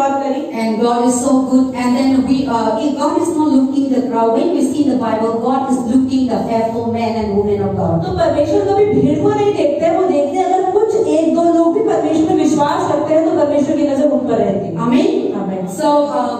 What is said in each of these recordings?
शुरुआत करी। And God is so good. And then God is not looking the crowd. When we see the Bible, God is looking the faithful men and women of God. तो परमेश्वर कभी भीड़ को नहीं देखते हैं, वो देखते हैं अगर कुछ एक दो लोग भी परमेश्वर में विश्वास रखते हैं तो परमेश्वर की नजर उन पर रहती है। Amen. आमीन। So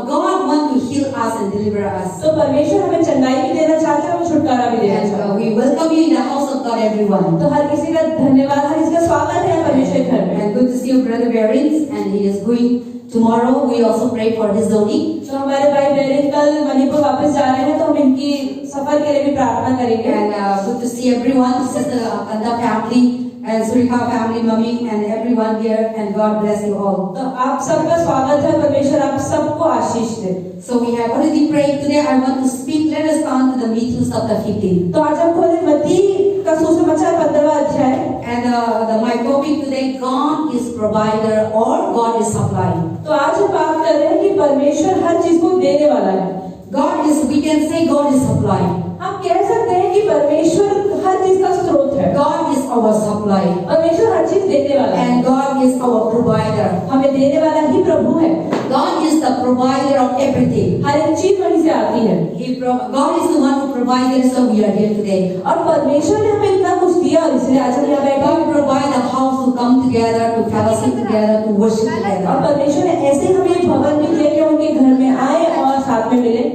God wants to heal us and deliver us. तो परमेश्वर हमें चंगाई भी देना चाहते हैं और छुटकारा भी देना चाहते हैं। And we welcome you in the house of God, everyone. तो हर किसी का धन्यवाद, हर किसी का स्वागत है परमेश्वर के घर में। And good to see you, Brother Bearings, and he is going tomorrow. We also pray for his zoning. तो हमारे भाई बेरिंग कल मणिपुर वापस जा रहे हैं, तो हम इनकी सफर के लिए भी प्रार्थना करेंगे। And good to see everyone, Sister Kanda family and Surika family, Mummy, and everyone here. And God bless you all. तो आप सबका स्वागत है, परमेश्वर आप सबको आशीष दे। So we have already prayed. Today I want to speak. Let us come to the Matthew chapter 15. तो आज हम खोले मत्ती का सुसमाचार 15वां अध्याय। And my topic today, God is provider or God is supply. तो आज हम बात कर रहे हैं कि परमेश्वर हर चीज को देने वाला है। God is, we can say God is supply. हम कह सकते हैं कि परमेश्वर हर चीज का स्रोत है। God is our supply. परमेश्वर हर चीज देने वाला है। And God is our provider. हमें देने वाला ही प्रभु है। God is the provider of everything. हर एक चीज वहीं से आती है। God is the one who provided, so we are here today. और परमेश्वर ने हमें इतना कुछ दिया और इसलिए आज हम यहाँ बैठे। God provide a house to come together, to fellowship together, to worship और together. परमेश्वर ने ऐसे हमें भवन भी दिया कि उनके घर में आए और साथ में मिले।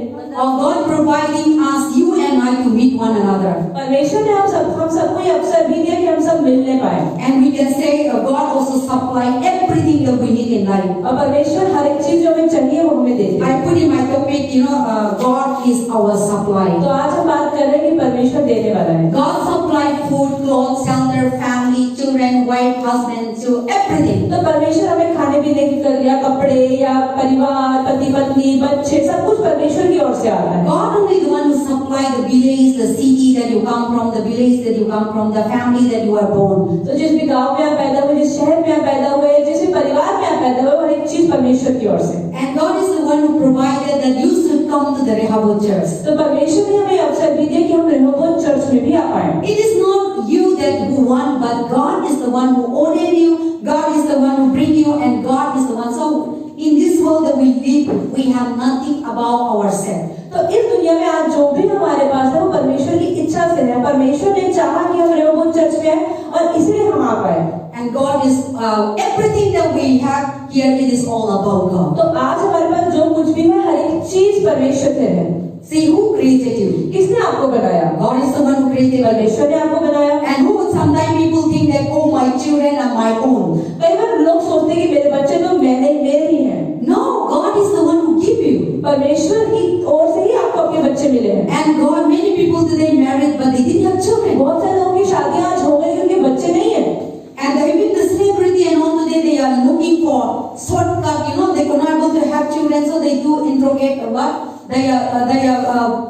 Or God providing us, you and I, to meet one another. परमेश्वर ने हम सबको ये अवसर भी दिया कि हम सब मिलने पाए। And we can say God also supply everything that we need in life. और परमेश्वर हर एक चीज जो हमें चाहिए वो हमें देते हैं। I put in my topic, God is our supply. तो आज हम बात कर रहे हैं कि परमेश्वर देने वाला है। God supply food, clothes, shelter, family, children, wife, husband, to everything. तो परमेश्वर हमें खाने पीने की कर या कपड़े या परिवार, पति पत्नी, बच्चे, सब कुछ परमेश्वर की ओर से आता है। God only the one who supply the village, the city that you come from, the village that you come from, the family that you are born. तो जिस भी गांव में आप पैदा हुए, जिस शहर में आप पैदा हुए, जिस भी परिवार में आप पैदा हुए, हर एक चीज परमेश्वर की ओर से। And God is the one who provided that you should come to the Rehoboth church. तो परमेश्वर ने हमें अवसर भी दिया कि हम रेहोबोथ चर्च में भी आ पाए। It is not you that who want, but God is the one who ordained you. God is the one who bring you, and God is the one. So in this world that we live, we have nothing about ourselves. तो इस दुनिया में आज जो भी हमारे पास है वो परमेश्वर की इच्छा से है। परमेश्वर ने चाहा कि हम रेहोबोथ चर्च में आए और इसलिए हम आ पाए। And God is everything that we have here. It is all about God. तो आज हमारे पास जो कुछ भी है हर एक चीज परमेश्वर से है। See, who created you? किसने आपको बनाया? God is the one who created परमेश्वर ने आपको बनाया। And who sometimes people think that, oh, my children are my own. कई बार लोग सोचते हैं कि मेरे बच्चे तो मेरे ही हैं। No, God is the one who give you. परमेश्वर की ओर से ही आपको आपके बच्चे मिले हैं। And God, many people today married, but they didn't have children. बहुत सारे लोगों की शादियां आज हो गई क्योंकि बच्चे नहीं है। And even the celebrity and all today, they are looking for shortcut. They could not able to have children, so they do interrogate a lot. They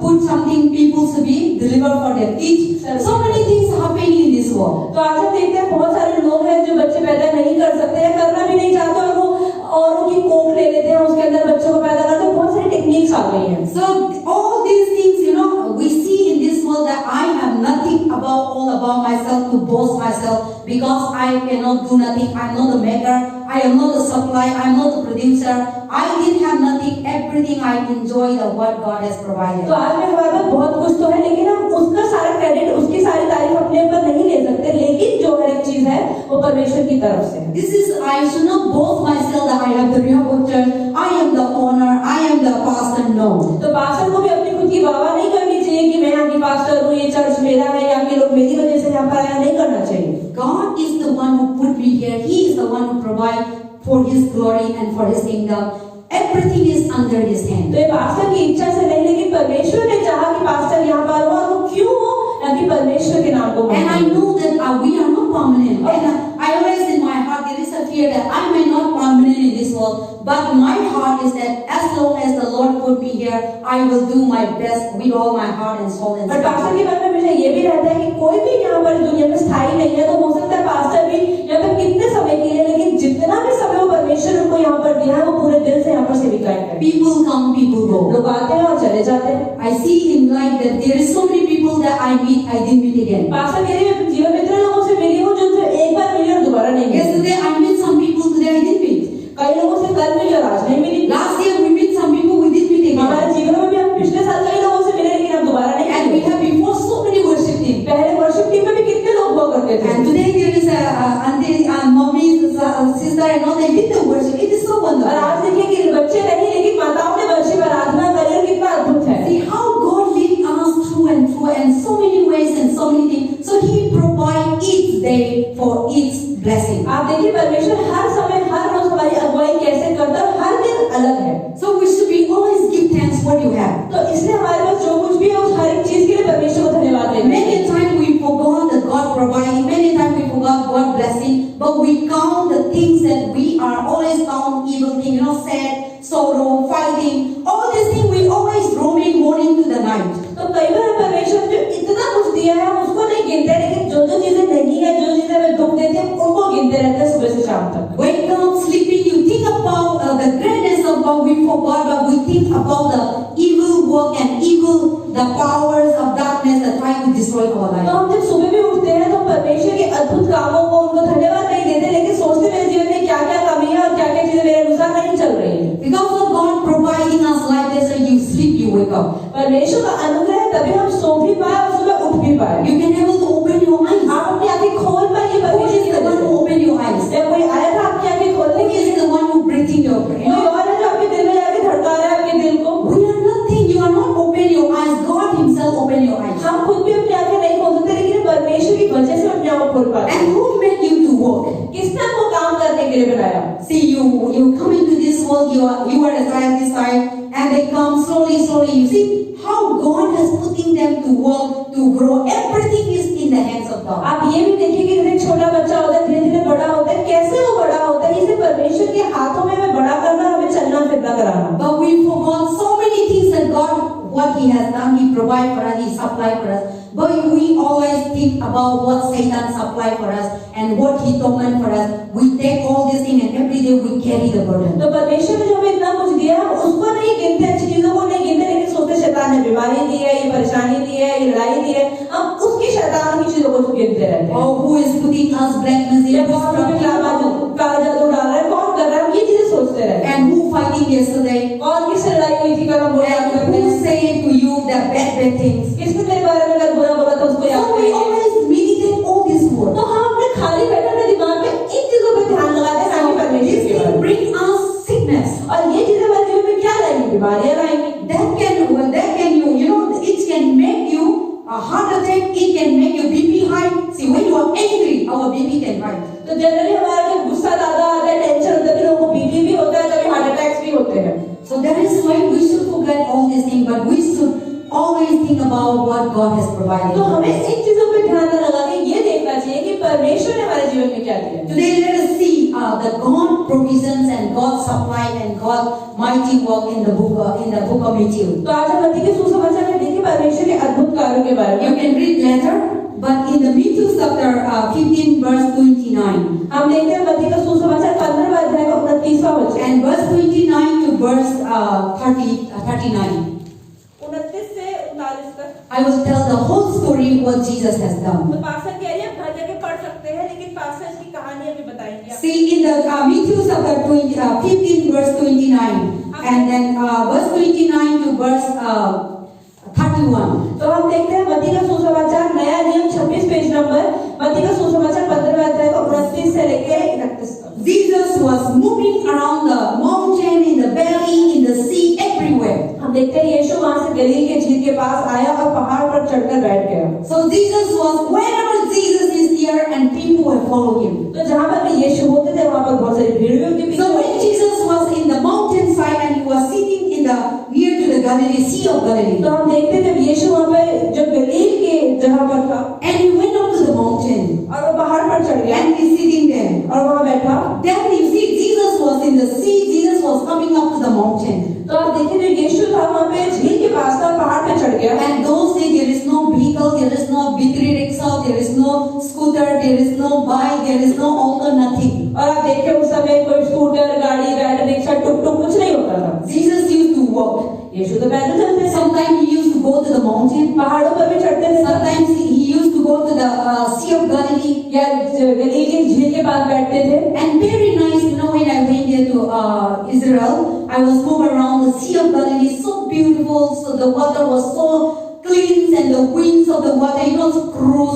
put something people to be delivered for their kids. So many things happening in this world. तो आज हम देखते हैं बहुत सारे लोग हैं जो बच्चे पैदा नहीं कर सकते या करना भी नहीं चाहते और वो औरों की कोख ले लेते हैं, उसके अंदर बच्चों को पैदा करते हैं। बहुत सारी टेक्निक्स आ गई हैं। So all these things, we see in this world that I have nothing all about myself to boast myself, because I cannot do nothing. I'm not the maker. I am not the supply. I'm not the producer. I didn't have nothing. Everything I enjoy the what God has provided. तो आज में हमारे पास बहुत कुछ तो है, लेकिन हम उसका सारा क्रेडिट, उसकी सारी तारीफ अपने ऊपर नहीं ले सकते। लेकिन जो हर एक चीज है वो परमेश्वर की तरफ से है। This is, I should not boast myself that I have the Rehoboth church. I am the owner. I am the pastor. No. तो पास्टर को भी अपनी खुद की वाहवाही नहीं करनी चाहिए कि मैं यहाँ की पास्टर हूँ, ये चर्च मेरा है, यहाँ के लोग मेरी वजह से यहाँ पर आया, नहीं करना चाहिए। God is the one who put me here. He is the one who provide for His glory and for His kingdom. Everything is under His hand. तो ये पास्टर की इच्छा से नहीं, लेकिन परमेश्वर ने चाहा कि पास्टर यहाँ पर हो, और वो क्यों हो, ताकि परमेश्वर के नाम को। And I know that we are not permanent. And I always in my heart there is a fear that I may not permanent in this world, but my heart is that as long as the Lord put me here, I will do my best with all my heart and soul and पर pastor के बारे में मुझे ये भी रहता है कि कोई भी यहाँ पर दुनिया में स्थायी नहीं है। तो हो सकता है पास्टर भी यहाँ पर कितने समय के लिए, लेकिन जितना भी समय वो परमेश्वर उनको यहाँ पर दिया है वो पूरे दिल से यहाँ पर सेविकाएं करें। People come, people go. लोग आते हैं और चले जाते हैं। I see in life that there is so many people that I meet, I didn't meet again. Pastor मेरे जीवन में इतने लोगों से मिली हूँ जो एक बार मिली और दोबारा नहीं मिली। Yesterday I met some people, today I didn't meet. कई लोगों से कल मिली और आज नहीं मिली। Last year we meet some people, we didn't meet again. हमारे जीवन में भी हम पिछले साल कई लोगों से मिले लेकिन हम दोबारा नहीं And we मिले। have before so many worship team. पहले वर्शिप टीम में भी कितने लोग हुआ करते थे। And today there is a auntie, mommy, sister, and all they did the worship. It is so और wonderful. आज देखिए कि बच्चे नहीं लेकिन माताओं ने वर्शिप आराधना करी और कितना अद्भुत है। See how God leads us through and so many ways and so many things. So He provides each day for each blessing. आप देखिए परमेश्वर हर समय हर रोज हमारी अगुवाई कैसे करता है और हर दिन अलग है। So we should be always give thanks what you have. तो इसलिए हमारे पास जो कुछ भी है उस हर एक चीज के लिए परमेश्वर को धन्यवाद देते हैं। Many times we forgot that God providing. Many times we forgot God blessing. But we count the things that we are always count evil thing. Sad, sorrow, fighting. All these things we always roaming morning to the night. तो कई बार परमेश्वर जो इतना कुछ दिया है हम उसको नहीं गिनते, लेकिन जो जो चीजें नहीं है, जो चीजें हमें दुख देती है, उनको गिनते रहते हैं सुबह से शाम तक। Wake up, sleeping, you think about the greatness of God. We forgot, but we think about the evil work and evil, the powers of darkness that try to destroy our तो life. हम जब सुबह भी उठते हैं तो परमेश्वर के अद्भुत कामों को उनको धन्यवाद नहीं देते, लेकिन सोचते मेरे जीवन में क्या क्या कमी है और क्या क्या चीजें मेरे अनुसार नहीं चल रही है। Because of God providing us like this, so you sleep, you wake up. परमेश्वर का अनुग्रह है तभी हम सो भी पाए और सुबह उठ भी पाए। You can able to open your eyes. आप अपनी आंखें खोल पाइए Who परमेश्वर is की the one वजह who से। open your eyes? जब कोई आया था आपकी आंखें खोलने Who के लिए, is the one who breathing your brain? कोई और है जो आपके दिल में जाके धड़का रहा है आपके दिल को। We are nothing. You are not open your eyes. God Himself open your eyes. हम खुद भी अपनी आंखें नहीं खोल सकते, लेकिन परमेश्वर की वजह से अपनी आंखें खोल पाते हैं। And who made you to work? किसने आपको काम करने के लिए बनाया? See, you come into this world. You are a child this side, and they come slowly. You see how God has putting them to work to grow. Everything is in the hands of God. आप ये भी देखिए कि जैसे छोटा बच्चा होता है धीरे धीरे बड़ा होता है, कैसे वो बड़ा होता है, इसे परमेश्वर के हाथों में हमें बड़ा करना, हमें चलना फिरना कराना। But we forgot so many things that God, what He has done, He provide for us, He supply for us. But we always think about what Satan supply for us and what he torment for us. We take all these things and every day we carry the burden. तो परमेश्वर ने जो हमें इतना कुछ दिया है हम उसको नहीं गिनते, अच्छी चीजों को नहीं गिनते, लेकिन सोचते शैतान ने बीमारी दी है, ये परेशानी दी है, ये लड़ाई दी है, हम उसकी शैतान की चीजों को गिनते रहते हैं। Or who is putting us black magic? या कौन हमें काला जादू डाल रहा है, कौन कर रहा है, हम ये चीजें सोचते रहते हैं। And who fighting yesterday? कौन किससे लड़ाई हुई थी कल हम बुरा And करते who हैं, say to you the bad things? किसने तेरे बारे में कल बुरा बोला था उसको याद So we करेंगे। always meditate all this word. तो हम अपने खाली बैठे अपने दिमाग में इन चीजों पे ध्यान लगाते हैं, ताकि परमेश्वर This के बारे thing में। bring us sickness. और ये चीजें हमारे जीवन में क्या लाएंगी? बीमारियां लाएंगी। That can it can make you a heart attack. It can make your BP high. See, when you are angry, our BP can high. तो जनरली हमारा जब गुस्सा ज्यादा आता है, टेंशन होता है, फिर लोगों को बीपी भी होता है, कभी हार्ट अटैक्स भी होते हैं। So that is why we should forget all these things, but we should always think about what God has provided. तो हमें इन चीजों पे ध्यान न लगा के ये देखना चाहिए कि परमेश्वर ने हमारे जीवन में क्या दिया। Today let us see the God provisions and God supply and God mighty work in the book of Matthew. तो आज हम मत्ती के सुसमाचार में देखिए परमेश्वर के अद्भुत कार्यों के बारे You में। can read later, but in the Matthew chapter 15 verse 29 हम देखते हैं मत्ती का सुसमाचार 15वां अध्याय का 29वां वचन and verse 29 to verse 39. 29 से 39 तक। I will tell the whole story what Jesus has done. तो पास्टर कह रही है घर जाके पढ़ सकते हैं, लेकिन पास्टर इसकी कहानी अभी बताएंगे। See in the Matthew chapter 15 verse 29 and then verse 29 to verse 31. तो हम देखते हैं मत्ती का सुसमाचार नया नियम 26 पेज नंबर, मत्ती का सुसमाचार 15वां अध्याय का 29 से लेकर 31 तक। Jesus was moving around the mountain, in the valley, in the sea, everywhere. हम देखते हैं यीशु वहां से गलील के झील के पास आया और पहाड़ पर चढ़कर बैठ गया। So Jesus was wherever Jesus is there and people will follow him. तो जहाँ पर भी यीशु होते थे वहां पर बहुत सारी भीड़ भी उनके पीछे So when होती थी। Jesus was in the mountain side and he was sitting in the near to the Galilee, Sea of Galilee, तो हम देखते हैं जब यीशु वहां पे जो गलील के जगह पर था and he went up to the mountain और वो पहाड़ पर चढ़ गया and he's sitting there. और वहां बैठा। Then you see Jesus was in the sea, Jesus was coming up to the mountain. तो आप देखिए जो यीशु था वहां पे झील के पास था, पहाड़ पे चढ़ गया। And those days there is no vehicle, there is no battery rickshaw, there is no scooter, there is no bike, there is no auto, nothing. और आप देखिए उस समय कोई स्कूटर, गाड़ी, बैटरी रिक्शा, टुक टुक कुछ नहीं होता था। Jesus used to walk. यीशु तो पैदल चलते थे। Sometimes he used to go to the mountain. पहाड़ों पर भी चढ़ते थे। Sometimes he used to go to the Sea of Galilee. या गलील के झील के पास बैठते थे। And very nice, when I went there to Israel, I was moving around the Sea of Galilee, so beautiful, so the water was so clean, and the winds of the water,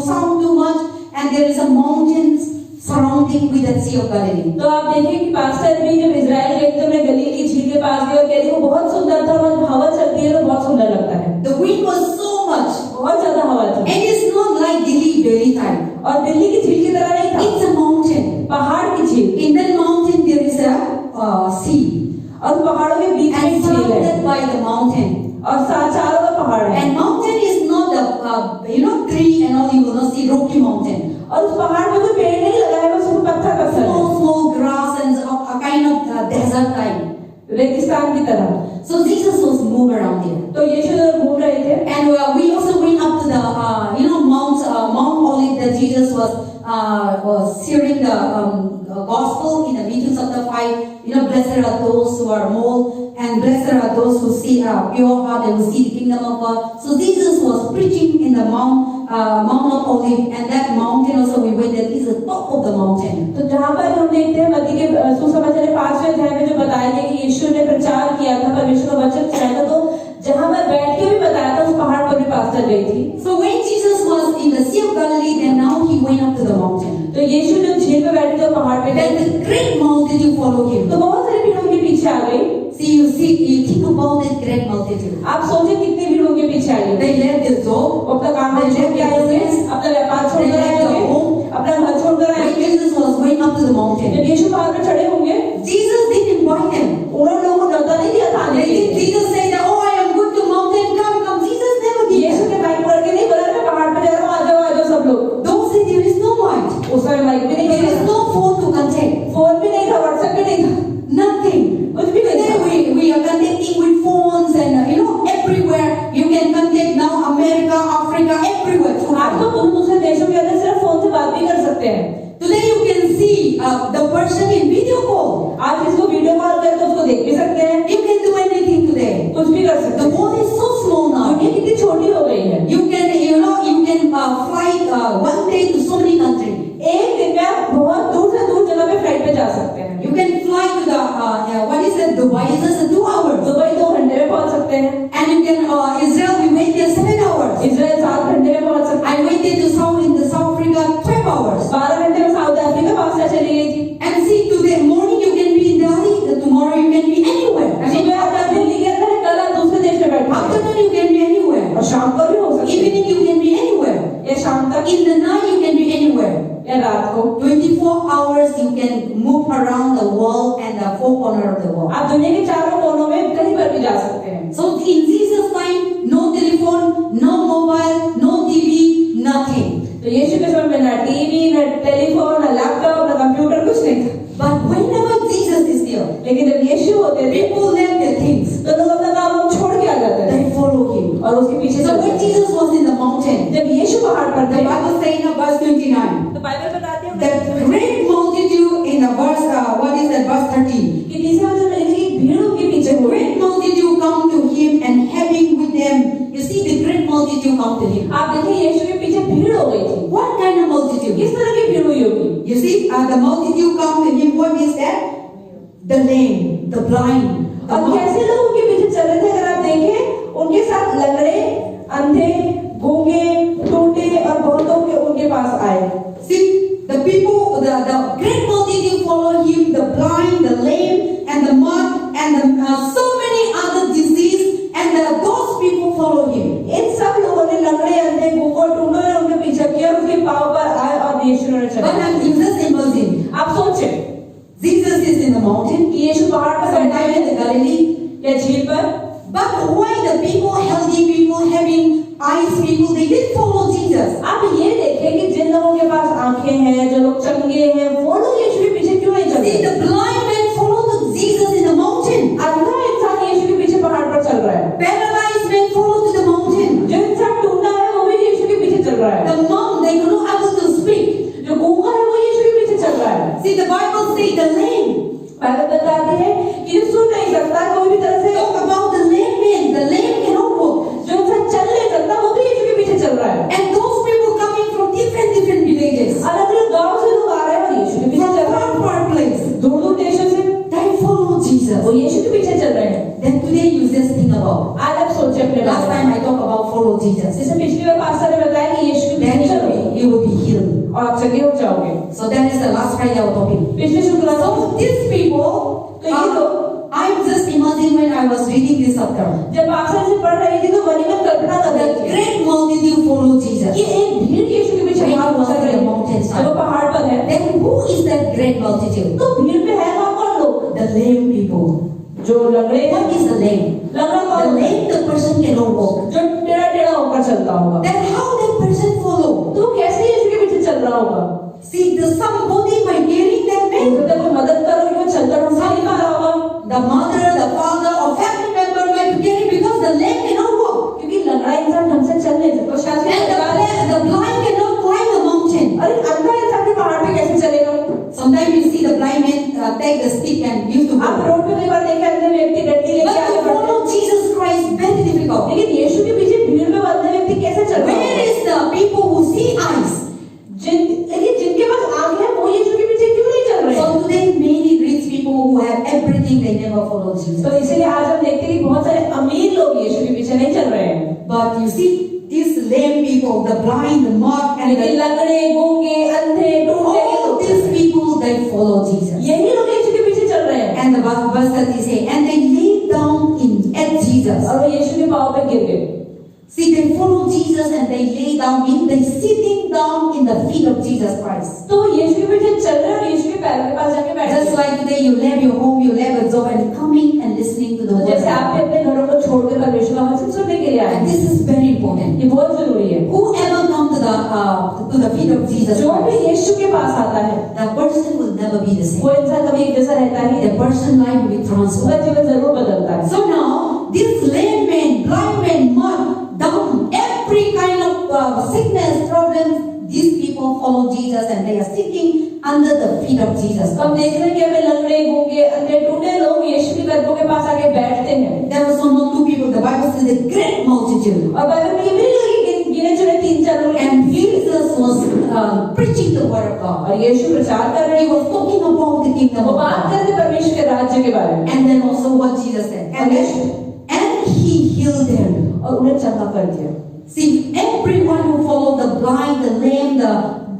sound too much, and there is a mountains surrounding with the Sea of Galilee. तो आप देखिए कि pastor भी जब Israel गए थे, उन्होंने गलील की झील के पास गए और कह रही वो बहुत सुंदर था, वहाँ हवा चलती है तो बहुत सुंदर लगता है। The wind was so much, बहुत ज्यादा हवा थी, and it's not like Delhi very time. और दिल्ली की झील की तरह नहीं था, It's a mountain. पहाड़ की झील, In that mountain there is a sea, और पहाड़ों के बीच में and एक झील है, surrounded by the mountain. और चारों का पहाड़ है, And mountain is not a tree and all, you will not see rocky mountain. और उस पहाड़ में कोई पेड़ नहीं लगा है, बस उसमें पत्थर पत्थर है, Small grass and a kind of desert type. रेगिस्तान की तरह। So Jesus was moving around there. तो यीशु उधर घूम रहे थे, And we also went up to the Mount Olive that Jesus was sharing the gospel in the Matthew chapter 5. Blessed are those who are mild, and blessed are those who see pure heart, they will see the kingdom of God. So Jesus was preaching in the Mount of Olive, and that mountain also we went there is the top of the mountain. तो जहाँ पर हम देखते हैं मत्ती के सुसमाचार 5वें अध्याय में जो बताया गया कि यीशु ने प्रचार किया था, परमेश्वर का वचन सुनाया था, तो जहाँ पर बैठ के भी बताया था उस पहाड़ पर भी पास्टर गई थी। So when Jesus was in the Sea of Galilee, then now he went up to the mountain. तो यीशु जब झील पे बैठे थे पहाड़ पे, Then the great multitude followed him. तो बहुत सारी भीड़ उनके पीछे आ गई। You think about that great multitude. आप सोचे कितनी भीड़ उनके पीछे आई है। They left their job, वो अपना काम छोड़ के आए होंगे, अपना व्यापार छोड़ कर आए होंगे, अपना घर छोड़ कर आए when होंगे। Jesus was going up to the mountain. जब यीशु पहाड़ पे चढ़े होंगे, Jesus didn't invite them. उन्होंने लोगों को न्योता नहीं दिया था आने के लिए। Jesus said that, oh, I am going to mountain, come. Jesus never did Yeshu that. ने माइक पकड़ के नहीं बोला मैं पहाड़ पे जा रहा हूँ, आ जाओ सब लोग। Don't say there is no mic. उस समय माइक भी नहीं There is था, no phone to contact. Phone भी नहीं था, व्हाट्सएप भी नहीं था, Nothing. कुछ भी नहीं था। Today we are connecting with phones and everywhere. You can contact now America, Africa, everywhere. आप तो दूसरे देशों के अंदर सिर्फ फोन से बात भी कर सकते हैं। Today you can see the person in video call. आप इसको वीडियो कॉल करके तो उसको देख भी सकते हैं, You can do anything today. कुछ भी कर सकते The हैं। world is so small now. दुनिया कितनी छोटी हो गई है, You can fly one day to so many countries. एक दिन में आप बहुत दूर से दूर जगह पे फ्लाइट पे जा सकते हैं। You can fly to the Dubai. It's just 2 hours. Dubai 2 घंटे में पहुंच सकते हैं, And you can Israel. We went there 7 hours. Israel 7 घंटे में पहुंच सकते I went there to South Africa 12 hours. हैं, 12 घंटे में साउथ अफ्रीका पास्ता चली गई थी। And see, today morning you can be in Delhi. Tomorrow you can be anywhere. सुबह आप दिल्ली के अंदर है, कल आप दूसरे देश में बैठे हैं, Afternoon you can be anywhere. और शाम को भी हो सकता है, Evening you can be anywhere. या शाम तक In the night you can be anywhere. या रात को। 24 hours you can move around the world and the 4 corners of the world. आप दुनिया के चारों कोनों में कहीं पर भी जा सकते हैं। So in Jesus' time, no telephone, no mobile, no TV, nothing. तो यीशु के समय में ना टीवी, ना टेलीफोन, ना लैपटॉप, ना कंप्यूटर, कुछ नहीं था। But whenever Jesus is there, लेकिन जब यीशु होते थे, people left their things. तो लोग अपना काम छोड़ के आ जाते थे They follow him. और उसके पीछे So चलते when थे। Jesus was in the mountain, जब यीशु पहाड़ पर the थे, Bible says in verse 29, तो बाइबल बताती है the great multitude in the verse, verse 30, कि तीसरे वचन में लिखी भीड़ उनके पीछे the हो गई। great multitude come to him and having with them, you see the great multitude come to him. आप देखिए यीशु के पीछे भीड़ हो गई थी। What kind of multitude? किस तरह की भीड़ हुई होगी? You see, the multitude come to him. What is that? The lame, the blind, the और कैसे लोग उनके पीछे चल रहे थे अगर आप देखें, उनके साथ लंगड़े, अंधे, गूंगे, टूटे और बहुत लोग उनके पास आए। See, the people, the great multitude follow him, the blind, the lame, and the mud, and so many other disease, and those people follow him. इन सब लोगों ने लंगड़े, अंधे, गूंगे, टूटे ने उनके पीछे किया, उनके पांव पर आए और यीशु ने But चला। you just imagine, आप सोचें Jesus is in the mountain, कि यीशु पहाड़ पर बैठा sometime है in the Galilee. या झील पर, But why the people, healthy people, having eyes people, they didn't follow Jesus? आप ये देखें कि जिन लोगों के पास आंखें हैं, जो लोग चंगे हैं, वो लोग यीशु के पीछे क्यों नहीं See, चलते? the blind man followed Jesus in the mountain. अंधा इंसान यीशु के पीछे पहाड़ पर चल रहा है, Paralyzed man followed to the mountain. जो इंसान टूटा है वो भी यीशु के पीछे चल रहा है, The mom, they could not able to speak. जो गूंगा है वो यीशु के पीछे चल रहा है। See, the Bible says the lame. Bible बताती है कि जो सुन नहीं सकता कोई भी तरह से, Talk about the lame man. The lame cannot walk. जो इंसान चल नहीं सकता वो भी यीशु के पीछे चल रहा है। And those people coming from different villages, अलग अलग गांव से लोग आ रहे हैं और यीशु के पीछे from चल रहे हैं, far place, दूर दूर देशों से। they follow Jesus. वो यीशु के पीछे चल रहे हैं। Then today you just think about. आज आप सोचे अपने Last बारे time में। I talked about follow Jesus. जैसे पिछली बार पास्टर ने बताया कि यीशु के Then पीछे चलो you will be healed. और आप चंगे हो जाओगे। So that is the last Friday I was talking. पिछले शुक्रवार को So these people, तो ये लोग I just imagine when I was reading this chapter, जब पास्टर से पढ़ रही थी तो मन में कल्पना कर रही the थी great multitude follow Jesus. कि एक भीड़ यीशु के पीछे भाग चल रही है। जब वो पहाड़ पर है Then who is that great multitude? तो भीड़ में है वहाँ कौन लोग? The lame people. जो लंगड़े हैं। What is the lame? लंगड़ा The कौन है? lame, the person cannot walk. जो टेढ़ा टेढ़ा होकर चलता होगा। Then how that person follow? तो वो कैसे यीशु के पीछे चल रहा होगा? See, the somebody by carrying that man. उनको तो कोई मदद करो कि वो चलता ढंग से नहीं पा रहा होगा। The mother, the father, or family member might to carry because the lame cannot walk. क्योंकि लंगड़ा इंसान ढंग से चल नहीं सकता। शायद And the blind cannot climb the mountain. अरे अंधा इंसान भी पहाड़ पे कैसे चलेगा? Sometimes you see the blind man take the stick and used to आप walk. रोड पे कई बार देखे अंधे व्यक्ति डंडी लेके But आगे to बढ़ते हैं। follow Jesus Christ very difficult. लेकिन यीशु के पीछे भीड़ में अंधे व्यक्ति कैसे चल रहा Where है? is the people who see eyes? लेकिन जिनके पास आंख है वो यीशु के पीछे क्यों नहीं चल रहे हैं? So today many rich people who have everything they never follow Jesus. तो इसीलिए आज हम देखते हैं कि बहुत सारे अमीर लोग यीशु के पीछे नहीं चल रहे हैं। But you see these lame people, the blind, the mad, and लेकिन the, लंगड़े, गूंगे, अंधे, टूटे ये all लोग these people they follow Jesus. यही लोग यीशु के पीछे चल रहे हैं। And the verse 30 say, and they lay down at Jesus. और वो यीशु के पांव पे गिर गए। See, they follow Jesus and they lay down they sitting down in the feet of Jesus Christ. तो यीशु के पीछे चल रहे हैं और यीशु के पैरों के पास जाके बैठ Just गए। like today you leave your home, you leave a job and coming and listening to the तो word. जैसे आप भी अपने घरों को छोड़कर परमेश्वर का वचन सुनने के लिए आए And हैं। this is very important. ये बहुत जरूरी है। Whoever come to the feet of Jesus जो भी Christ, यीशु के पास आता है the person will never be the same. वो इंसान कभी एक जैसा रहता ही The नहीं। person life will be उसका transformed. जीवन जरूर बदलता है। So now, this lame man, blind man, mud, down, every kind of sickness, problems, these people follow Jesus and they are sitting under the feet of Jesus. तो हम देख रहे हैं कि हमें लंगड़े, गूंगे, अंधे, टूटे लोग यीशु के पैरों के पास आके बैठते हैं। There was not two people. The Bible says a great multitude. और बाइबल में ये भी नहीं लिखा कि गिने चुने 3-4 लोग हैं। And Jesus was preaching the word of God. और यीशु प्रचार कर रहे He हैं। was talking about the kingdom वो of बात God. कर रहे थे परमेश्वर के राज्य के बारे में। And then also what Jesus said. And he healed them. और उन्हें चंगा कर दिया। See, everyone who followed the blind, the lame,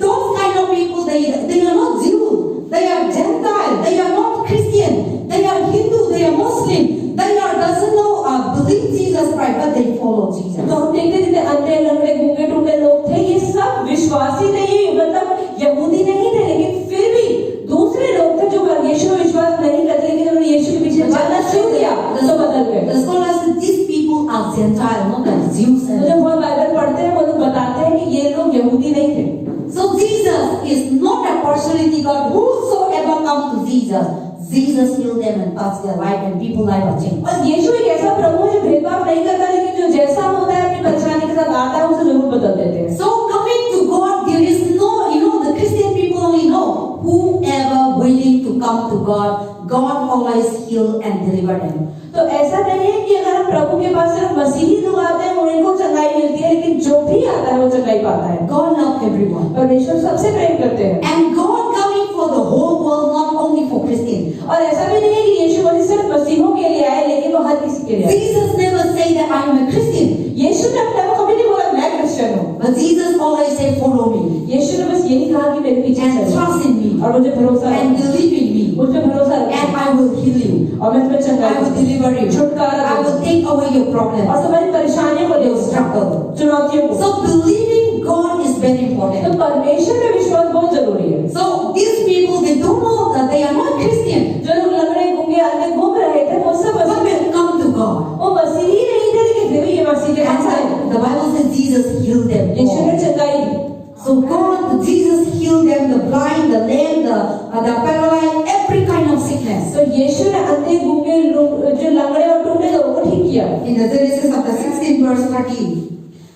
those kind of people, they are not Jews. They are Gentile. They are not Christian. They are Hindu. They are Muslim. They doesn't know believe Jesus Christ, but they follow Jesus. तो हम देखते थे अंधे, लंगड़े, गूंगे, टूटे लोग थे। ये सब विश्वासी नहीं, मतलब यहूदी नहीं थे, लेकिन फिर भी दूसरे लोग थे जो यीशु में विश्वास नहीं करते, लेकिन उन्होंने यीशु के पीछे चलना शुरू किया तो बदल गए। The scholars said these people are Gentile, not like Jews. तो जब हम बाइबल पढ़ते हैं वो लोग बताते हैं कि ये लोग यहूदी नहीं थे। So Jesus is not a personality God. Whosoever come to Jesus, Jesus heal them and touch their life and people life are changed. और यीशु एक ऐसा प्रभु है जो भेदभाव नहीं करता, लेकिन जो जैसा होता है अपनी परेशानी के साथ आता है उसे जरूर बदल देते हैं। So coming to God, there is no, the Christian people only know whoever willing to come to God, God always heal and deliver them. तो ऐसा नहीं है कि अगर हम प्रभु के पास सिर्फ मसीही लोग आते हैं उनको चंगाई मिलती है, लेकिन जो भी आता है वो चंगाई पाता है। God loves everyone. परमेश्वर सबसे प्रेम करते हैं। And God coming for the whole world, not only for Christians. और ऐसा भी नहीं है कि यीशु मसीह सिर्फ मसीहों के लिए आए, लेकिन वो हर किसी के लिए आए। Jesus never say that I am a Christian. यीशु ने अपने को कभी नहीं बोला मैं क्रिश्चियन हूँ। But Jesus always say follow me. यीशु ने बस यही कहा कि मेरे पीछे And चलो trust in me. और मुझे भरोसा And रखो, believe in me. मुझ पे भरोसा And रखो I will heal you. और मैं तुम्हें I चंगाई will deliver you. छुटकारा I will दूंगा take away your और problems, तुम्हारी परेशानियों को ले your struggle. चुनौतियों को। So believing God is very तो important. परमेश्वर में विश्वास बहुत जरूरी है। So these people, they don't know that they are not Christian. जो लोग लंगड़े, गूंगे, अंधे घूम रहे थे वो सब But Masih they come to God. वो मसीही नहीं थे, लेकिन फिर भी ये मसीह के पास आए। And the Bible says Jesus healed them. यीशु ने चंगाई दी। So God, Jesus healed them, the blind, the lame, the paralyzed, every kind of sickness. तो यीशु ने अंधे, गूंगे, जो लंगड़े और टूटे लोगों को ठीक किया। In the Genesis chapter 16 verse 30.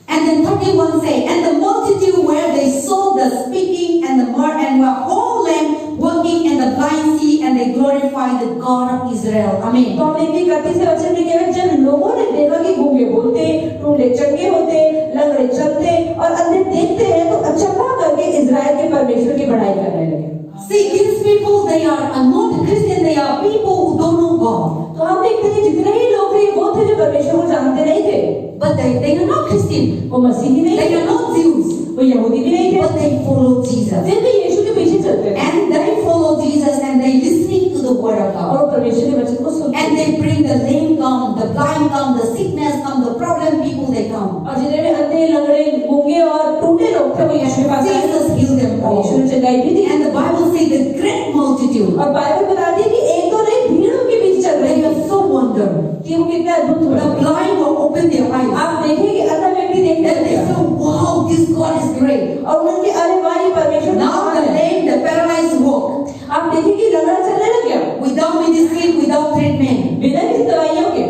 And then 31 say, and the multitude where they saw the speaking and the murder and were whole lame walking and the blind see and they glorify the God of Israel. Amen. तो हम देखते 31 वचन में कहते हैं जब लोगों ने देखा कि गूंगे बोलते, टूटे चंगे होते, लंगड़े चलते और अंधे देखते हैं तो अचंभा करके इजराइल के परमेश्वर की बड़ाई करने लगे। See, these people, they are not Christian, they are people who don't know God, तो हम देखते हैं जितने ही लोग थे वो थे जो परमेश्वर को जानते नहीं थे, but they are not Christian. वो मसीह भी नहीं They थे, are not Jews, वो यहूदी भी नहीं थे, but they follow Jesus. फिर भी यीशु के पीछे चलते थे And they follow Jesus and they listening to the word of और God. परमेश्वर के वचन को सुनते And थे। they bring the lame come, the blind come, the sickness come, the problem people they come. और जितने भी अंधे, लंगड़े, गूंगे और टूटे लोग थे वो यीशु के पास आए। Jesus healed them और यीशु all. ने चंगाई भी दी। And the Bible says the great multitude, और बाइबल बताती है कि एक तो नहीं भीड़ उनके पीछे चल रही they है are so wondered. कि वो कितने अद्भुत हुए। The blind will open their eyes. आप देखेंगे अंधा व्यक्ति देखने And they लगेगा say, wow, this God is great. और उनके अरे वाह ये परमेश्वर Now महान the है। lame, the paralyzed walk आप देखेंगे लंगड़ा चलने लग गया without medicine, without treatment. बिना किसी दवाइयों के।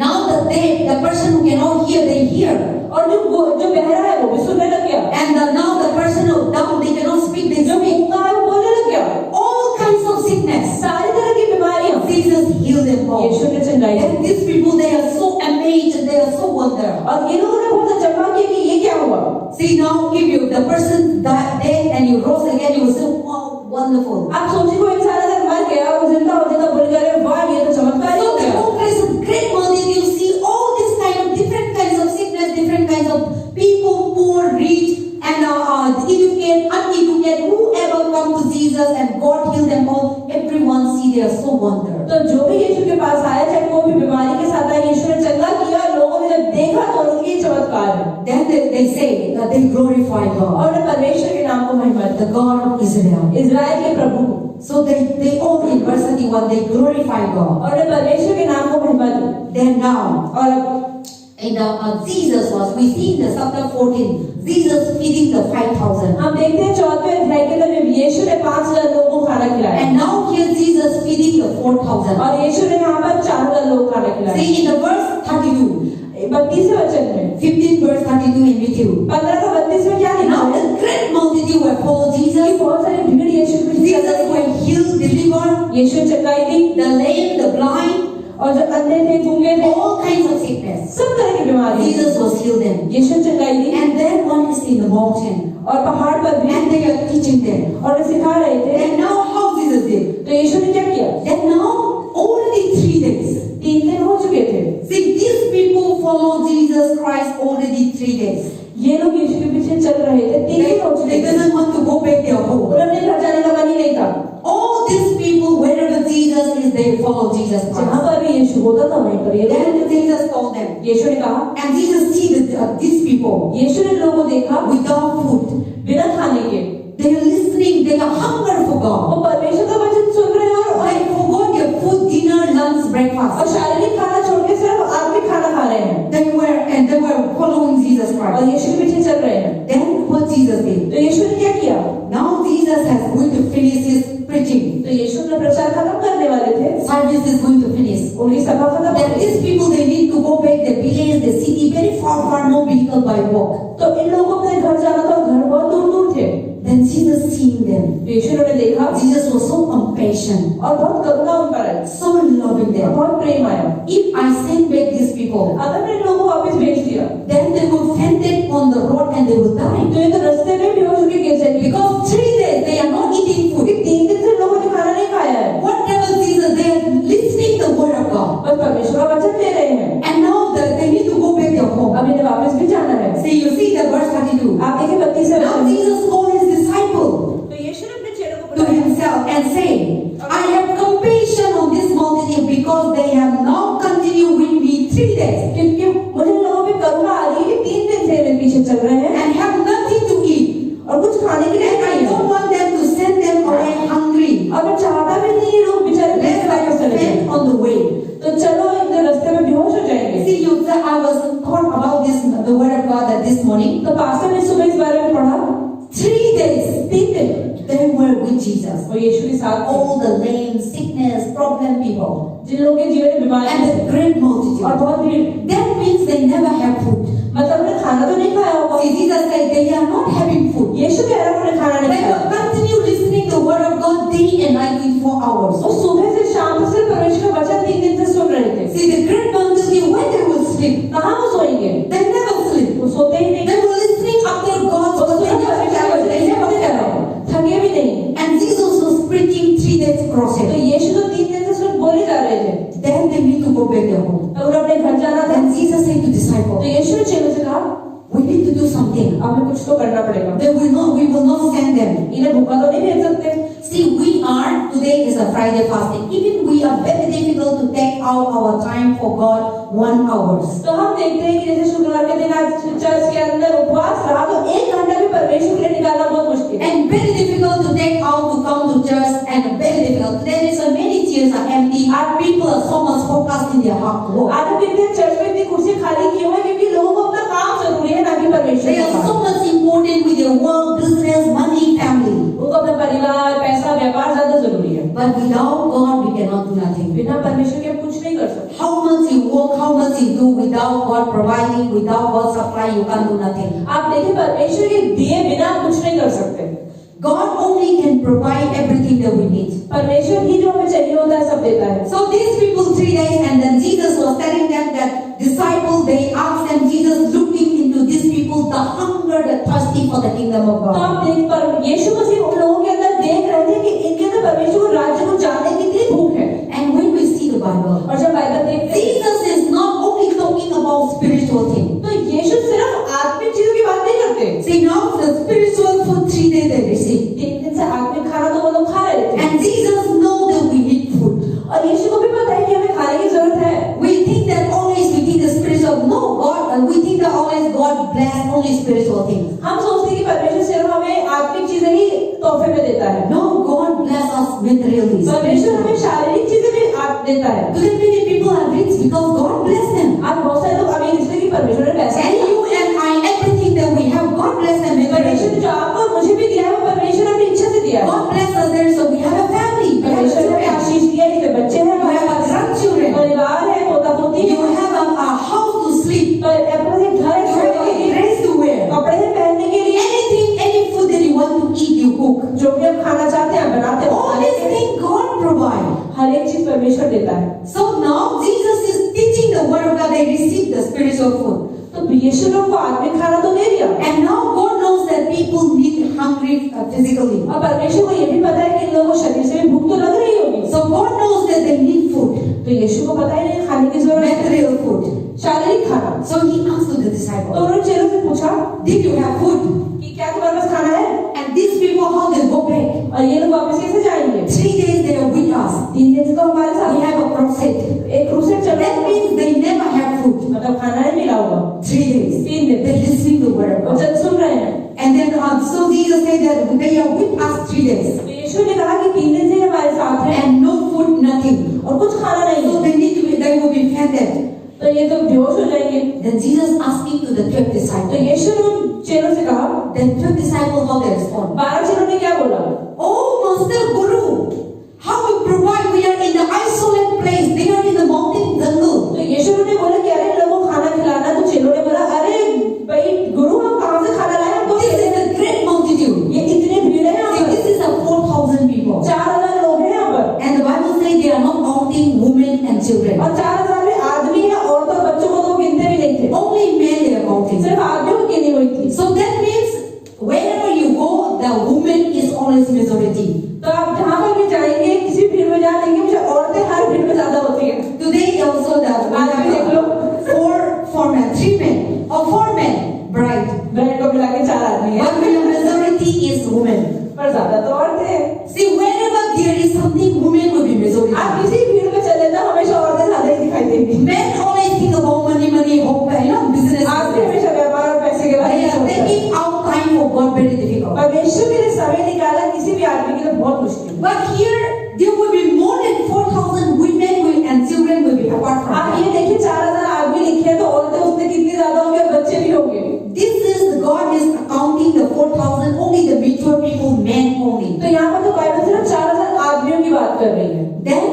Now the person who cannot hear, they hear. और जो बहरा है वो भी सुनने लग गया। And now the person who dumb, they cannot speak, they जो speak. गूंगा है वो बोलने लग गया। All kinds of sickness. सारी तरह की बीमारियां Jesus healed them all. यीशु ने चंगाई दी। And these people, they are so amazed and they are so wondered. और ये लोगों ने बहुत अचंभा किया कि ये क्या हुआ। See now, if you the person died dead and you rose again, you will say, wow, wonderful. आप सोचिए कोई इंसान अगर मर गया वो जिंदा हो जाता बोल करे वाह ये तो चमत्कार ही So हो the गया। whole place of great multitude, you see all these kind of different kinds of sickness, different kinds of people, poor, rich, and educated, uneducated, whoever come to Jesus and God heal them all. Everyone see they are so wondered. तो जो भी यीशु के पास आया चाहे कोई भी बीमारी के साथ आया यीशु ने चंगा किया। लोगों ने जब देखा तो उनकी चमत्कार है Then they say that they glorify God, और उन्हें परमेश्वर के नाम को महिमा दी। the God of Israel. Israel के प्रभु को So they all in verse 31 they glorify God. और उन्हें परमेश्वर के नाम को महिमा दी। Then now और in the Jesus was we see in the chapter 14 Jesus feeding the 5,000. हम देखते हैं 4वें अध्याय के अंदर यीशु ने 5,000 लोगों को खाना खिलाया And now here Jesus feeding the 4,000. और यीशु ने यहाँ पर 4,000 लोग खाना खिलाया। See in the verse 32, 32वें वचन में 15 verse 32 in with you. 15 का 32 में क्या लिखा Now है? the great multitude were follow कि Jesus. बहुत सारी भीड़ यीशु के पीछे चल Jesus रही were है। healed, delivered, यीशु ने चंगाई दी the lame, the blind, और जो अंधे थे, गूंगे थे, all kinds of sickness. सब तरह की बीमारी Jesus was healed them. यीशु ने चंगाई दी And then one is in the mountain और पहाड़ पर भी and they are teaching them. और वे सिखा रहे थे। And now how Jesus did? तो यीशु ने क्या किया? Then now already 3 days. 3 दिन हो चुके थे। See, these people follow Jesus Christ already 3 days. ये लोग यीशु के पीछे चल रहे थे। 3 दिन हो They चुके थे। didn't want to go back their home. और अपने घर जाने का मन ही नहीं था। All these people, wherever Jesus is, they follow Jesus जहाँ Christ. पर भी यीशु होता था वहीं पर ये लोग। Then Jesus told them, यीशु ने कहा, and Jesus see these people यीशु ने लोगों को देखा without food. बिना खाने के। They are listening, they are hunger for वो God. परमेश्वर का वचन सुन रहे हैं और They forgot their food, dinner, lunch, और breakfast. शारीरिक खाना छोड़ के सिर्फ आत्मिक खाना खा रहे हैं They were following Jesus और Christ. यीशु के पीछे चल रहे हैं। Then what Jesus did? तो यीशु ने क्या किया? Now Jesus has going to finish his preaching. तो यीशु अपना प्रचार खत्म करने वाले थे। Service is going to finish. उनकी सभा खत्म हो Then गई। these people they need to go back the village, the city, very far, no vehicle by walk. तो इन लोगों को अपने घर जाना था और घर बहुत दूर थे। Then Jesus seeing them. यीशु ने देखा Jesus was so compassionate, और बहुत करुणा उन पर आई so loving और them. बहुत प्रेम आया। If I send back these people, अगर मैं इन लोगों को वापस भेज दिया then they will fainted on the road and they will die. तो ये तो रास्ते में बेहोश होकर गिर जाएंगे। Because 3 days they are not eating food. 3 दिन से लोगों ने खाना नहीं खाया है। Whatever Jesus, they are listening the word of God. बस परमेश्वर का वचन ले रहे हैं। And now they need to go back their home. अब इन्हें वापस भी जाना है। See, you see the verse 32. आप देखिए 32 Now Jesus called his disciple तो यीशु ने अपने चेलों को to बुलाया himself and say, I have compassion on this multitude because they have now continued with me 3 days क्योंकि मुझे लोगों पे करुणा आ रही है कि 3 दिन से मेरे पीछे चल रहे हैं and have nothing to eat. और कुछ खाने के लिए And I नहीं है don't want them to send them away hungry. और मैं चाहता भी नहीं ये लोग बेचारे Lest भूखे I वापस चले जाएं। faint on the way. तो चलो इनके रास्ते में बेहोश हो जाएंगे। See, I was thought about this, the word of God that this morning. तो पास्टर ने सुबह इस बारे में पढ़ा 3 days 3 दिन they were with Jesus. और यीशु के साथ थे। All the lame, sickness, problem people, जिन लोगों के जीवन में बीमारी and the great और multitude. बहुत भीड़ That means they never have food. मतलब उन्हें खाना तो नहीं खाया होगा। See, Jesus said they are not having food. यीशु कह रहा है उन्हें खाना They नहीं खाया। will continue listening the word of God day and night in 4 hours. वो सुबह से शाम तक सिर्फ परमेश्वर का वचन 3 दिन से सुन रहे थे। See, the great multitude, when they will sleep, कहाँ वो सोएंगे? they never sleep. वो सोते ही नहीं। They were listening after God's वो word. They सुबह never से क्या tired. करते They never थे? tired. थके भी नहीं। And Jesus was preaching 3 days तो crusade. यीशु तो 3 दिन से सुन बोले जा रहे थे। go back their home. और अपने घर जाना था। Then Jesus said to तो disciples, यीशु ने चेलों से कहा, we need to do something. हमें कुछ तो करना पड़ेगा। We will not send them. इन्हें भूखा तो नहीं भेज सकते। See, today is a Friday fasting. Even we are very difficult to take out our time for God 1 hour. तो हम देखते हैं कि जैसे शुक्रवार के दिन आज चर्च के अंदर उपवास रहा तो 1 घंटा भी परमेश्वर के लिए निकालना बहुत मुश्किल है। And very difficult to take out to come to church, and very difficult. There is so many chairs are empty. Our people are so much focused in their work. आज हम देखते हैं चर्च में इतनी कुर्सी खाली क्यों है, क्योंकि लोगों को अपना काम जरूरी है, ना कि परमेश्वर They का are काम। so much important with their work, business, money, family. उनको अपना परिवार, पैसा, व्यापार ज्यादा जरूरी है। But without God, we cannot do nothing. बिना परमेश्वर के हम कुछ नहीं कर सकते। How much you work, how much you do without God providing, without God supply, you can't do nothing. आप देखिए परमेश्वर के दिए बिना आप कुछ नहीं कर सकते। God only can provide everything that we need. परमेश्वर ही जो हमें चाहिए होता है सब देता है। So these people 3 days, and then Jesus was telling them that disciples, they asked them, Jesus looking into these people, the hunger, the thirsty for the kingdom of तो God. आप देख पर यीशु मसीह उन लोगों के अंदर देख रहे थे कि इनके अंदर परमेश्वर को राज्य को जानने की कितनी भूख है। And when we see the Bible, और जब बाइबल देखते हैं Jesus is not only talking about spiritual things. तो यीशु सिर्फ आत्मिक चीजों की बात नहीं करते। See, now the spiritual food 3 days they received. 3 दिन से आत्मिक खाना तो वो लोग खा रहे थे And Jesus knows that we need food. और यीशु को भी पता है कि हमें खाने की जरूरत है। We think that always we think the spiritual. No, we think that always God bless only spiritual things. हम सोचते हैं कि परमेश्वर सिर्फ हमें आत्मिक चीजें ही तोहफे में देता है। No, God bless us materially. परमेश्वर हमें शारीरिक चीजें भी देता है। Today many people are rich because God bless them. आज बहुत सारे लोग अमीर इसलिए कि परमेश्वर ने पैसा And दिया। you and I, everything that we have, God bless them परमेश्वर ने materially. जो आपको और मुझे भी दिया है वो परमेश्वर अपनी इच्छा से दिया है। God bless us there, so we have a family. We have परमेश्वर ने children. आशीष दिया है, इसमें बच्चे हैं, You have a grandchildren. परिवार है, पोता पोती You है, have a house to sleep. पर अपना एक घर है You सोने have के a लिए, dress to wear. कपड़े हैं पहनने के लिए, Anything, any food that you want to eat, you cook. जो भी हम खाना चाहते हैं बनाते हैं। All these things God provide. हर एक चीज परमेश्वर देता है। So now Jesus is teaching the word of God. They receive the spiritual food. तो यीशु लोग को आत्मिक खाना तो दे दिया And now God knows that people need hungry physically. और परमेश्वर को ये भी पता है कि इन लोगों को शरीर से भी भूख तो लग रही होगी। So God knows that they need food, तो यीशु को पता ही नहीं खाने की जरूरत है, material food. शारीरिक खाना। So he asked to the तो disciples, उन्होंने चेलों से पूछा did you have food? कि क्या तुम्हारे पास खाना है? And these people, how they go back? और ये लोग वापस कैसे जाएंगे? 3 days they are with us. 3 दिन से तो हमारे साथ We have a crusade. एक क्रूसेड चल रहा That है, means they never have food. मतलब खाना नहीं मिला होगा। 3 days. 3 दिन They're listening to the word of वो God. जब सुन रहे हैं And then so Jesus said that they are with us 3 days. तो यीशु ने कहा कि 3 दिन से हमारे साथ हैं And no food, nothing. और कुछ खाना नहीं So है, they will be fainted. तो ये तो बेहोश हो जाएंगे। Then Jesus asking to the 12 तो disciples. यीशु ने उन चेलों से कहा, Then 12 disciples, how they respond? 12 चेलों ने क्या बोला? Oh, Master Guru, how we provide? We are in the isolated place. They are in the mountain jungle. तो यीशु ने बोला कि अरे लोगों को खाना खिलाना, तो चेलों ने बोला अरे भाई गुरु हम कहाँ से खाना लाए, हम तो This is a great multitude. ये इतने भीड़ है यहाँ See, पर, this is a 4,000 people. 4000 लोग हैं यहाँ पर And the Bible says they are not counting women and children. और 4000 में आदमी है, औरतों और बच्चों को तो वो गिनते भी नहीं थे, Only men they are counting. सिर्फ आदमियों की गिनी हुई थी। So that means wherever you go, the woman is always majority. तो आप जहाँ पर भी जाएंगे, किसी भीड़ में जा देंगे, मुझे औरतें हर भीड़ में ज्यादा होती है। Today also आज भी देख लो, 4 men, 3 men or 4 men bride. बहन को मिला के 4 आदमी है, But the majority is women. पर ज्यादा तो औरतें हैं। See, wherever there is something, women will be majority. आप किसी भीड़ में चले जाओ, हमेशा औरतें ज्यादा ही दिखाई देंगी। Men always think about money, hope, business. आदमी हमेशा व्यापार और पैसे के बारे They में are सोचता है। taking out time for God very difficult. परमेश्वर के लिए समय निकालना किसी भी आदमी के लिए बहुत मुश्किल है। But here there will be more than 4,000 women and children will be apart from आप that. ये देखिए 4000 आदमी लिखे हैं, तो औरतें उसमें कितनी ज्यादा होंगी और बच्चे भी होंगे। This is God is counting the 4,000 only the mature people, men only. तो यहाँ पर तो बाइबल सिर्फ 4000 आदमियों की बात कर रही है। Then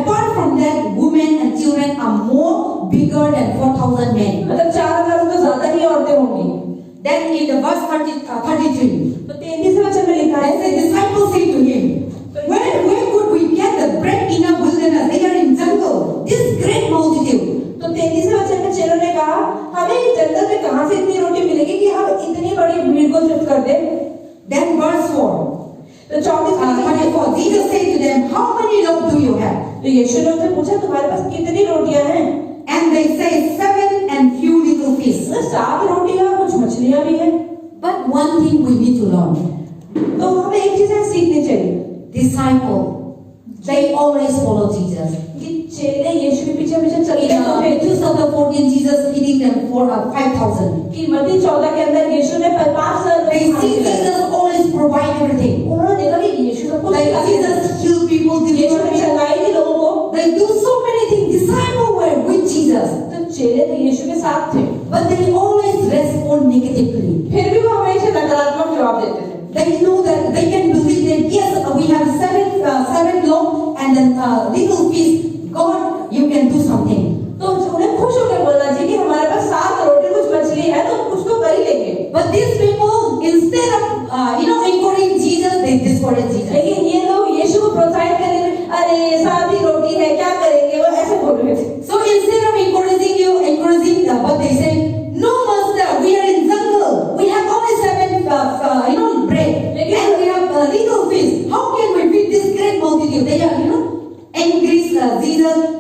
apart from that, women and children are more bigger than 4,000 men. मतलब 4000 से तो ज्यादा ही औरतें होंगी। Then in the verse 33, तो 33वें वचन में लिखा है, as the disciples say to him, where could we get the bread in a wilderness? They are in jungle. This great multitude. तो 33वें वचन में चेलों ने कहा, हमें इस जंगल में कहाँ से इतनी रोटी मिलेगी कि हम इतनी बड़ी भीड़ को तृप्त कर दें। Then verse 4. तो तो 34 Jesus said to them, how many loaves do you have? तो यीशु ने उनसे पूछा तुम्हारे पास कितनी रोटियां हैं? And they say 7 and few little fish. 7 रोटियां और कुछ मछलियां भी हैं। But one thing we need to learn. तो हमें एक चीज सीखनी चाहिए, Disciple, they always follow Jesus. कि चेले यीशु के पीछे पीछे In चलते तो थे। Matthew chapter 14, Jesus feeding them for 5,000. कि मत्ती 14 के अंदर यीशु ने 5,000 They see Jesus always provide everything. उन्होंने देखा कि यीशु सब कुछ Like करता है। Jesus heal people, यीशु deliver ने people. चंगाई दी लोगों को। They do so many things. Disciples were with Jesus, तो चेले तो यीशु के साथ थे, but they always respond negatively. फिर भी वो हमेशा नकारात्मक जवाब देते थे। They know that they can believe that yes, we have seven loaves and then little fish. God, you can do something. तो उन्हें खुश होकर बोलना चाहिए कि हमारे पास 7 रोटी कुछ मछली है तो कुछ तो कर ही लेंगे। But these people, instead of encouraging Jesus, they discourage Jesus. लेकिन ये लोग यीशु को प्रोत्साहित करने में, अरे 7 ही रोटी है क्या करेंगे, वो ऐसे बोल रहे थे। So instead of encouraging, but they say, no, Master, we are in jungle. We have only 7 bread, and we have little fish. How can we feed this great multitude? They are, angry Jesus.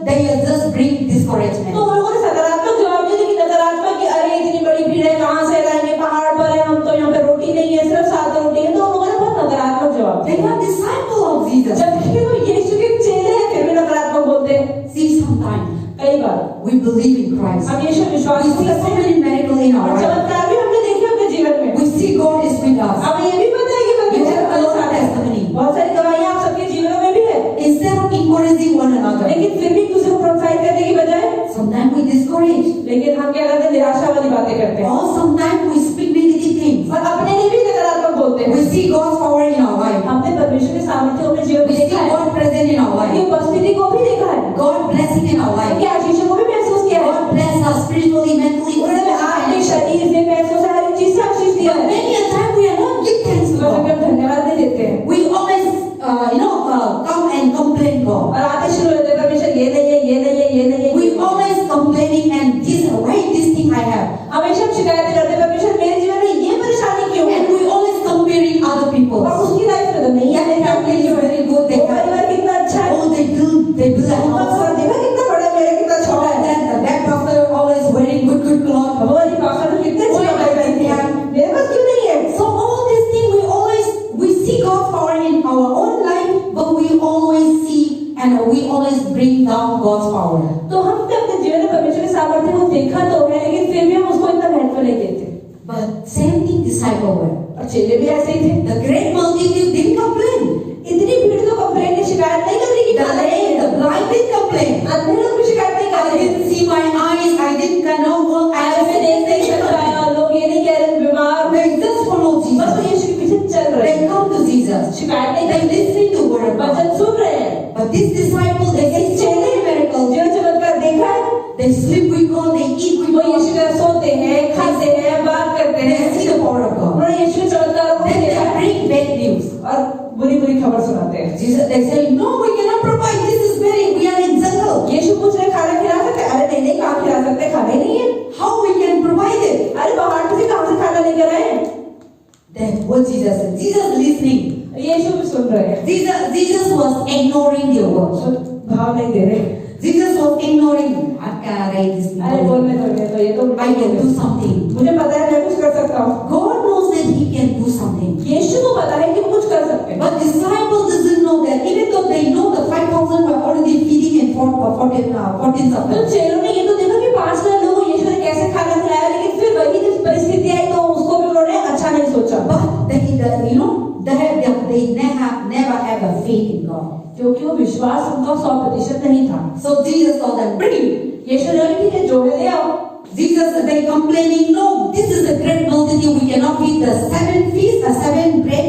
They just bring discouragement. तो उन लोगों ने सकारात्मक जवाब दिया, लेकिन नकारात्मक कि अरे इतनी बड़ी भीड़ है, कहाँ से लाएंगे, पहाड़ पर है, हम तो यहाँ पे रोटी नहीं है, सिर्फ 7 रोटी है। तो उन लोगों ने बहुत नकारात्मक जवाब They दिया। are disciples of Jesus. जबकि वो यीशु के चेले हैं, फिर भी नकारात्मक बोलते हैं। See, sometimes कई बार we believe in Christ. हम यीशु विश्वास We see करते so हैं many miracles in our और life. चमत्कार भी हमने देखे अपने जीवन में। We see God is with us. हमें ये भी पता है कि You have a परमेश्वर lot of हमारे साथ है। testimony. बहुत सारी गवाहियां आप सबके जीवनों में भी है, Instead of encouraging one another, लेकिन फिर भी एक दूसरे को प्रोत्साहित करने की बजाय sometimes we discourage. लेकिन हम क्या करते हैं, निराशा वाली बातें करते हैं Or sometimes we speak negative things. और अपने लिए भी नकारात्मक बोलते हैं। We see God's power in our life. हमने परमेश्वर के सामर्थ्य अपने जीवन We में see देखा है, God present in our उनकी life. उपस्थिति को भी देखा है, God blessing in our life. उनके आशीषों को भी महसूस किया है। God bless us spiritually, mentally, उन्होंने आपके physically. शरीर से, पैसों से, हर एक चीज से आशीष दिया But है। many a time we are not give thanks to कभी God. हम धन्यवाद नहीं देते हैं We always, come and complain God. और आते शुरू होते हैं, परमेश्वर ये नहीं है, ये नहीं है, ये नहीं है। We always complaining and why this thing I have. हमेशा हम शिकायतें करते हैं, परमेश्वर मेरे जीवन में ये परेशानी क्यों है, And we always comparing other people. और उसकी लाइफ में तो नहीं है, मेरी family Family is very good. They वो have, परिवार कितना अच्छा है, oh, they build a उनका house. घर देखा कितना बड़ा है, मेरा कितना छोटा है। Then that pastor always wearing good clothes. हमारी भाषा तो कितने अच्छे Oh, कपड़े पहनते हैं, मेरे पास क्यों नहीं है। So all these things we see God's power in our own life, but we always see and we always bring down God's power. तो हमने अपने जीवन में परमेश्वर के सामर्थ्य को देखा तो है, लेकिन फिर भी हम उसको इतना महत्व नहीं देते। But same thing disciple were. और चेले भी ऐसे ही थे। The great multitude didn't complain. इतनी भीड़ तो कंप्लेन की शिकायत नहीं कर रही कि The lame, the blind didn't complain. अंधे लोग भी शिकायत नहीं कर I रहे। didn't see my eyes. I didn't walk. I मैं देख नहीं सकता, और लोग ये नहीं कह रहे बीमार, They just follow बस वो Jesus. यीशु के पीछे चल रहे They हैं, come to Jesus. शिकायत नहीं They कर रहे, listen to word of God. वचन सुन रहे हैं। But these disciples, they see so many miracles. जो चमत्कार देखा है, They sleep with God. They eat with वो God. यीशु का सोते हैं, खाते हैं, बात करते They हैं, see the power of God. उन्होंने यीशु के चमत्कारों को Then देखा they है bring bad news. और बुरी बुरी खबर सुनाते हैं। Jesus, they say, no, we cannot provide. This is we are in jungle. यीशु पूछ रहे खाना खिला सकते हैं? अरे नहीं नहीं, कहाँ खिला सकते, खाना ही नहीं है। How we can provide it? अरे पहाड़ से कहाँ से खाना लेकर आए? Then what Jesus said? Jesus listening. यीशु भी सुन रहे हैं, Jesus was ignoring their words. भाव नहीं दे रहे। Jesus was ignoring. अरे बोलने तो ये तो I can do something. मुझे पता है मैं कुछ कर सकता हूँ। God knows that He can do something. यीशु को पता है कि वो कुछ कर सकते हैं। But disciples doesn't know that. Even though they know the 5,000 were already feeding in 14 of तो them. चेलों ने ये तो देखा कि 5,000 लोगों को यीशु ने कैसे खाना खिलाया, लेकिन फिर वही जब परिस्थिति आई तो उसको भी उन्होंने अच्छा नहीं सोचा। But they never ever faith in God. क्योंकि वो विश्वास उनका 100% नहीं था। So Jesus told them, bring. यीशु ने कहा, ठीक है, जो है ले आओ। Jesus, they complaining, no, this is a great multitude. We cannot feed the 7 fish, 7 bread.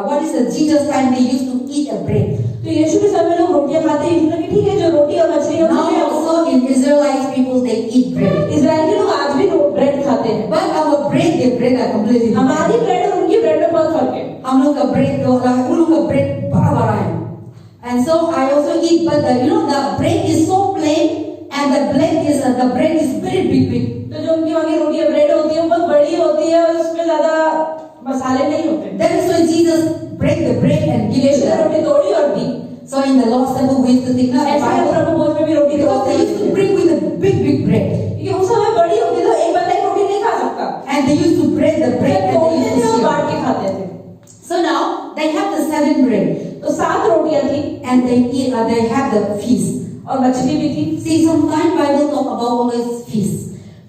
What is the Jesus time they used to eat a bread. तो यीशु के समय लोग रोटियां खाते हैं, यीशु ने कहा, ठीक है, जो रोटी और मछली है वो Now ले आओ। also in Israelite people they eat bread. Israel के लोग आज भी ब्रेड खाते हैं, But our bread, their bread are completely different. हमारी ब्रेड और उनकी ब्रेड में बहुत फर्क है। हम लोग का bread बड़ा है. And so I also eat, but the bread is so plain, and the bread is very big. तो जो उनकी वहाँ की रोटियां ब्रेड होती है बहुत बड़ी होती है और उसमें ज्यादा मसाले नहीं होते। and give यीशु to ने them. रोटी तोड़ी और दी। So in the Lord's Supper, we used to think, no, ऐसे में प्रभु भोज में भी रोटी because they used to तोड़ते bring with a big bread. क्योंकि उस समय बड़ी होती तो एक बंदा एक रोटी नहीं खा सकता, And they used to break the bread and they तोड़ते used थे to और share. बांट के खाते थे। So now they have the 7 bread तो 7 रोटियां थी and they have the feast. और मछली भी थी। See, sometimes Bible talk about always feast.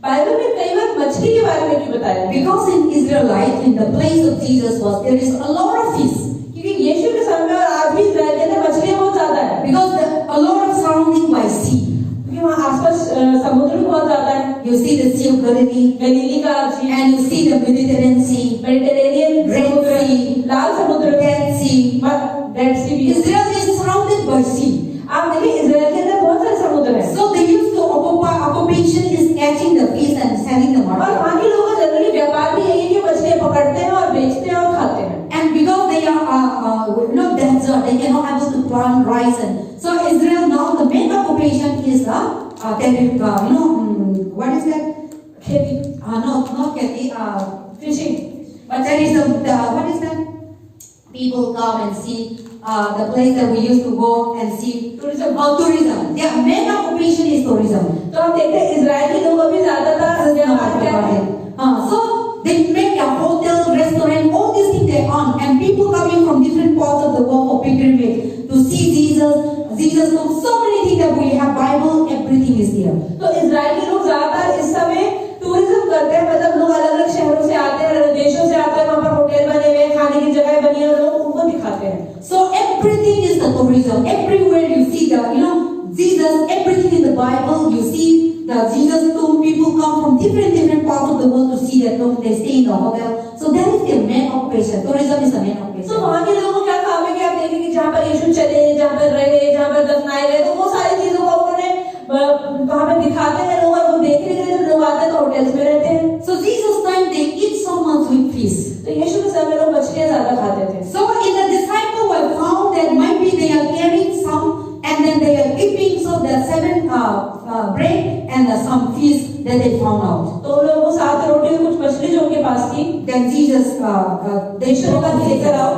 Bible में कई बार मछली के बारे में क्यों बताया? Because in Israelite, in the place of Jesus was, there is a lot of feast. क्योंकि यीशु के समय में और आज भी इस्राएल के अंदर मछलियां बहुत ज्यादा है, Because a lot of surrounding by sea. क्योंकि वहाँ आसपास समुद्र भी बहुत ज्यादा है। You see the Sea of Galilee गलीली का झील, and you see the Mediterranean Sea, Mediterranean Red समुद्र, Sea, लाल समुद्र, Dead Sea. रेड सी भी है। Israel is surrounded by sea. आप देखिए इस्राएल के अंदर बहुत सारे समुद्र हैं So they used to occupation is catching the fish and selling the और market. वहाँ के लोगों का जनरली व्यापार भी यही है कि मछलियां पकड़ते हैं और बेचते हैं और खाते हैं। And because they are not desert, they cannot able to plant rice. And so Israel now the main occupation is what is that? खेती, No, not खेती. Fishing, But there is what is that? People come and see the place that we used to go and see. Tourism. Tourism. Their main occupation is tourism. तो हम देखते हैं Israel के लोग अभी ज्यादातर व्यापार क्या है? So they make a hotel, restaurant, all these things they own, and people coming from different parts of the world for pilgrimage to see Jesus. Jesus knows so many things that we have Bible, everything is there. तो Israel के लोग ज्यादातर इस समय tourism करते हैं, मतलब लोग अलग अलग शहरों से आते हैं, देशों से आते हैं, वहाँ पर होटल बने हुए हैं, खाने की जगह बनी है, लोग उनको दिखाते हैं। So everything is the tourism. Everywhere you see Jesus, everything in the Bible, you see the Jesus tomb. People come from different parts of the world to see that tomb. They stay in the hotel. So that is their main occupation. Tourism is the main तो occupation. वहाँ के लोगों को क्या काम है कि आप देखेंगे कि जहाँ पर यीशु चले, जहाँ पर रहे, जहाँ पर दफनाए गए, तो वो सारी चीजों को उन्होंने वहाँ पे दिखाते हैं लोग, और वो देखने के लिए जब लोग आते हैं तो होटल्स में रहते हैं। So Jesus time they eat so much with fish. तो यीशु के समय लोग मछलियाँ ज्यादा खाते थे। So in the disciple were found that might be they are carrying some and then they are keeping so the 7 bread and some fish that they found out. तो उन लोगों को 7 रोटी और कुछ मछली जो उनके पास थी, Then Jesus they यीशु ने कहा लेकर आओ,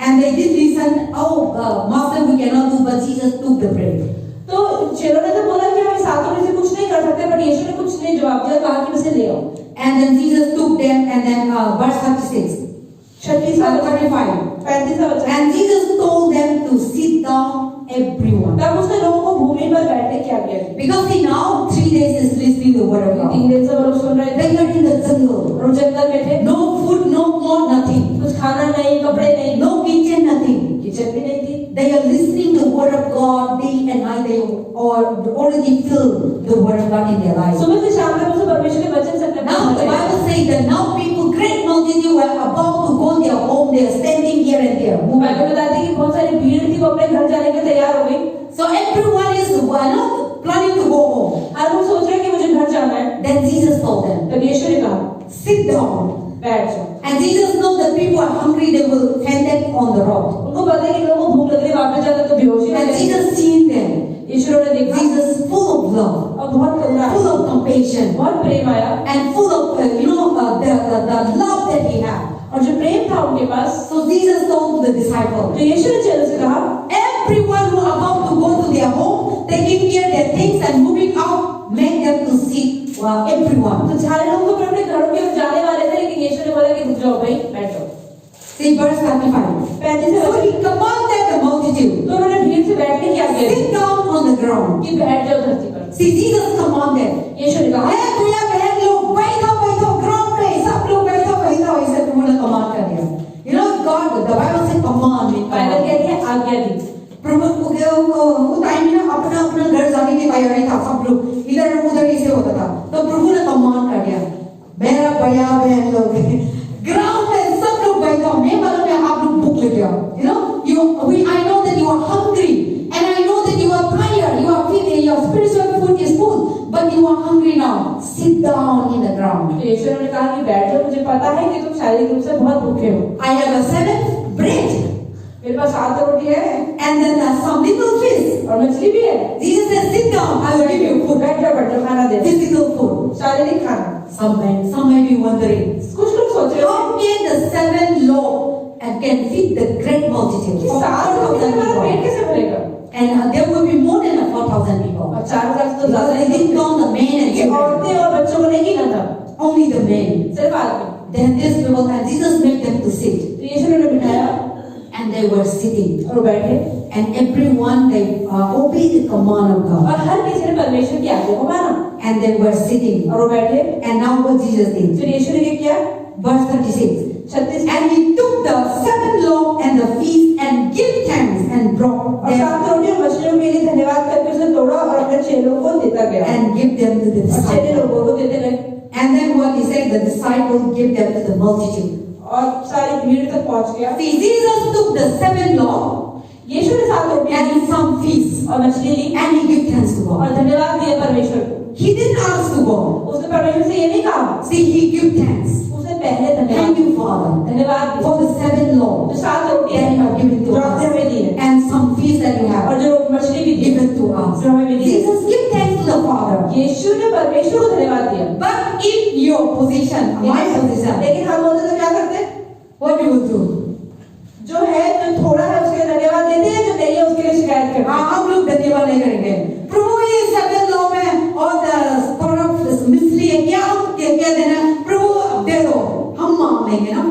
and they did listen. Master, we cannot do, but Jesus took the bread. तो चेलों ने तो बोला कि हम 7 रोटी से कुछ नहीं कर सकते, पर यीशु ने कुछ नहीं जवाब दिया, कहा कि उसे ले आओ। And then Jesus took them, and then verse 36, 35. 35 And Jesus told them to sit down, everyone. तब उसने लोगों को भूमि पर बैठने की आज्ञा दी। Because he now 3 days is listening the word of God. 3 दिन से वो लोग सुन रहे थे, They are in the jungle. और जंगल में थे, No food, no cloth, nothing. कुछ खाना नहीं, कपड़े नहीं, No kitchen, nothing. किचन भी नहीं थी। They are listening the word of God day and night. They already feel the word of God in their lives. सुबह से शाम तक उसे परमेश्वर के वचन से अपने Now the Bible says that now people, great multitude, were about to go their home. They are standing here and there. Bible बताती है कि बहुत सारी भीड़ थी, वो अपने घर जाने के लिए तैयार हो गई। So everyone is planning to go home. हर कोई सोच रहा है कि मुझे घर जाना है। Then Jesus told them, तब यीशु ने कहा, sit down. बैठ जाओ। And Jesus knows that people are hungry. They will faint on the road. उनको पता है कि लोगों को भूख लग रही है, वापस जाते तो बेहोशी हो And जाएंगे। Jesus seen them. यीशु ने देखा, Jesus full of love, और बहुत करुणा, full of compassion, बहुत प्रेम आया, and full of the love that he had. और जो प्रेम था उनके पास, So Jesus told the disciple, तो यीशु ने चेलों से कहा, everyone who are about to go to their home, taking care their things and moving out, make them to sit. Everyone. तो सारे लोग तो अपने घरों की ओर जाने वाले थे, लेकिन यीशु ने बोला कि रुक जाओ भाई, बैठ जाओ। See verse 35. 35 So he commanded the multitude, तो उन्होंने भीड़ से बैठने की आज्ञा दी sit down on the ground. कि बैठ जाओ धरती पर। See, Jesus commanded. यीशु ने कहा, भैया बहन लोग बैठो ग्राउंड पे सब लोग बैठो ऐसे प्रभु ने कमांड कर दिया. You know God, the Bible says command. Bible कहती है आज्ञा दी। प्रभु को टाइम में अपना घर जाने की तैयारी था, सब लोग इधर उधर ऐसे होता था, तो प्रभु ने कमांड कर दिया, मेरा भैया बहन लोग ग्राउंड पे सब लोग बैठो. मैं मालूम है आप लोग भूख लग गया, I know that you are hungry and I know that you are tired, you are feeling your spiritual food is full, but you are hungry now. Sit down in the ground. तो यीशु ने कहा कि बैठ जाओ, मुझे पता है कि तुम शारीरिक रूप से बहुत भूखे हो। I have a 7 bread मेरे पास 7 रोटी है and then some little fish. और मछली भी है। Jesus said, sit down, I will give you food. बैठ जाओ, खाना दे। Physical food. शारीरिक खाना। Some may be wondering, कुछ लोग सोच रहे हो how can the 7 loaves and can feed the great multitude. कि Of 7 रोटी से 4,000 हमारा पेट people. कैसे भरेगा? And there will be more than 4,000 people. और 4,000 से तो Because ज्यादा they he didn't count the men and कि children. औरतें और बच्चों को नहीं गिना था, Only the men. सिर्फ आदमी। Then these people, and Jesus made them to sit. तो यीशु ने उन्हें बिठाया And they were sitting. और वो बैठे And everyone, they obeyed the command of God. और हर किसी ने परमेश्वर की आज्ञा को माना And they were sitting. और वो बैठे। And now what Jesus did? फिर यीशु ने क्या किया? Verse 36. 36 And he took the 7 loaves and the feast and gave thanks and brought और them 7 रोटी और मछलियों के लिए धन्यवाद करके उसे तोड़ा और अपने चेलों को देता गया and gave them to the और चेले disciples. लोगों को देते गए And then what he said, the disciples gave them to the multitude. और सारी भीड़ तक पहुंच गया। See, Jesus took the 7 loaves यीशु ने 7 रोटी and some fish और मछली ली and he gave thanks to और God. धन्यवाद दिया परमेश्वर को। He didn't ask to God. उसने परमेश्वर से ये नहीं कहा, See, he gave thanks. उसने पहले धन्यवाद Thank you, Father, धन्यवाद दिया। for the 7 जो loaves 7 roti that you have given to जो आपने हमें दी us है and some fish that you और have जो मछली भी दी given to us. जो हमें मिली है। Jesus, give thanks to the Father. यीशु ने परमेश्वर को धन्यवाद दिया। But in your position, my position, लेकिन हम होते तो क्या करते? what you will do? जो है जो थोड़ा है उसके लिए धन्यवाद देते हैं, जो नहीं है उसके लिए शिकायत करते हैं। हम लोग धन्यवाद नहीं करेंगे। प्रभु ये 7 लोग में और थोड़ा मिस्री है क्या क्या देना? प्रभु दे दो, हम मांग लेंगे ना।